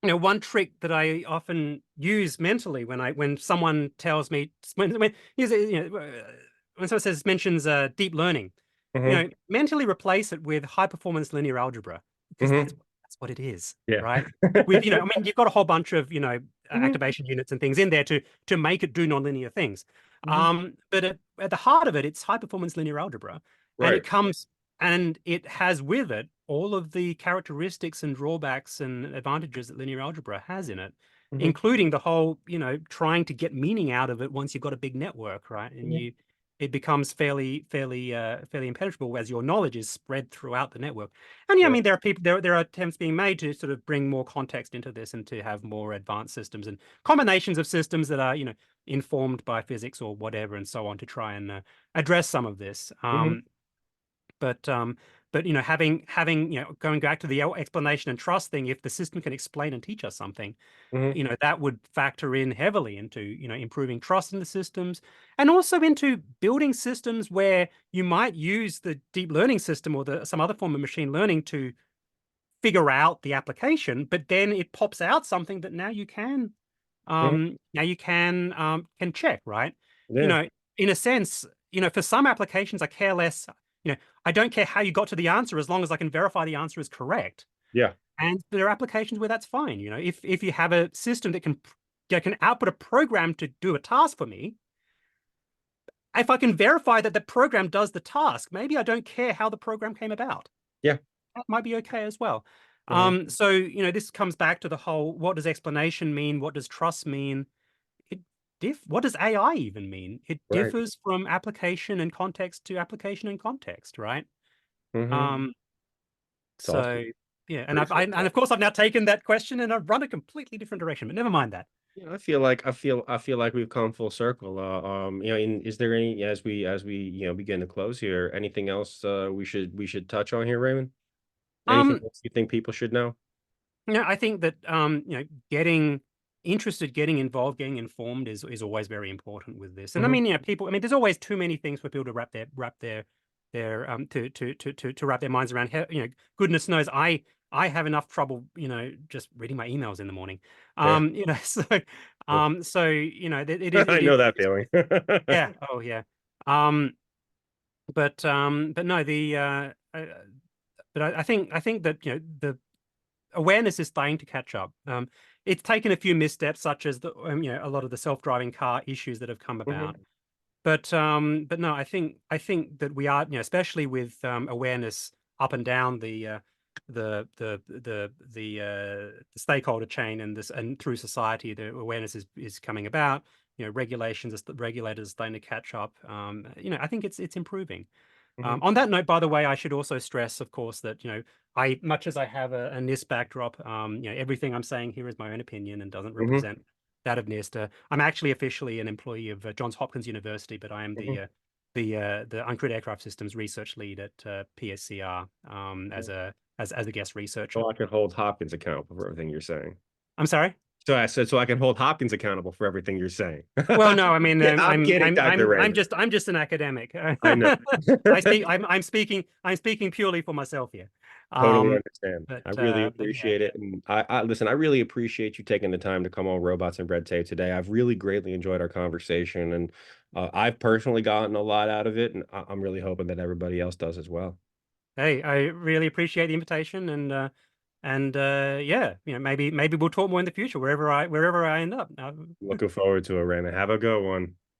one trick that I often use mentally when someone tells me when someone mentions deep learning, Hmm. mentally replace it with high performance linear algebra because Hmm. that's what it is, Yeah. right? With you've got a whole bunch of Hmm. activation units and things in there to make it do nonlinear things. Hmm. But at the heart of it, it's high performance linear algebra, and Right. it has with it all of the characteristics and drawbacks and advantages that linear algebra has in it, Hmm. including the whole, trying to get meaning out of it once you've got a big network, right? And Hmm. it becomes fairly impenetrable as your knowledge is spread throughout the network. And yeah, I Yeah. mean, there are attempts being made to sort of bring more context into this and to have more advanced systems and combinations of systems that are, informed by physics or whatever and so on to try and address some of this. Hmm. But having going back to the explanation and trust thing, if the system can explain and teach us something, Hmm. that would factor in heavily into, improving trust in the systems and also into building systems where you might use the deep learning system or some other form of machine learning to figure out the application, but then it pops out something that Hmm. now you can check, right? You Yeah. know, in a sense, for some applications, I care less. I don't care how you got to the answer as long as I can verify the answer is correct. Yeah. And there are applications where that's fine. If you have a system that can output a program to do a task for me, if I can verify that the program does the task, maybe I don't care how the program came about. Yeah. That might be okay as well. Hmm. So this comes back to the whole: what does explanation mean? What does trust mean? It what does AI even mean? It Right. differs from application and context to application and context, right? Hmm. Um, It's awesome. so yeah, and Appreciate and that. of course I've now taken that question and I've run a completely different direction, but never mind that. Yeah, I feel like we've come full circle. Is there any, as we begin to close here, anything else we should touch on here, Raymond? Anything Um, else you think people should know? I think that getting interested, getting involved, getting informed is always very important with this. And I Hmm. mean, people. I mean, there's always too many things for people to wrap their minds around. Goodness knows, I have enough trouble, just reading my emails in the morning. Yeah. So Yeah. I it know is that feeling. yeah. Oh yeah. Um, but no, but I think that the awareness is starting to catch up. It's taken a few missteps, such as a lot of the self-driving car issues that have come about. Hmm. But no, I think that we are, especially with awareness up and down the stakeholder chain and this and through society, the awareness is coming about. Regulators are starting to catch up. I think it's improving. Hmm. On that note, by the way, I should also stress, of course, that much as I have a NIST backdrop, everything I'm saying here is my own opinion and doesn't Hmm. represent that of NIST. I'm actually officially an employee of Johns Hopkins University, but I am Hmm. the uncrewed aircraft systems research lead at PSCR as a guest researcher. So I can hold Hopkins accountable for everything you're saying. I'm sorry. So I said, so I can hold Hopkins accountable for everything you're saying. Well, no, I mean, Yeah, I'm kidding, Dr. Raymond. I'm just an academic. I know. I'm speaking purely for myself here. Totally Um, understand. but I really yeah, appreciate it. And I listen, I really appreciate you taking the time to come on Robots and Red Tape today. I've really greatly enjoyed our conversation, and I've personally gotten a lot out of it, and I'm really hoping that everybody else does as well. hey, I really appreciate the invitation, yeah, maybe we'll talk more in the future wherever I end up. Looking forward to it, Raymond. Have a good one.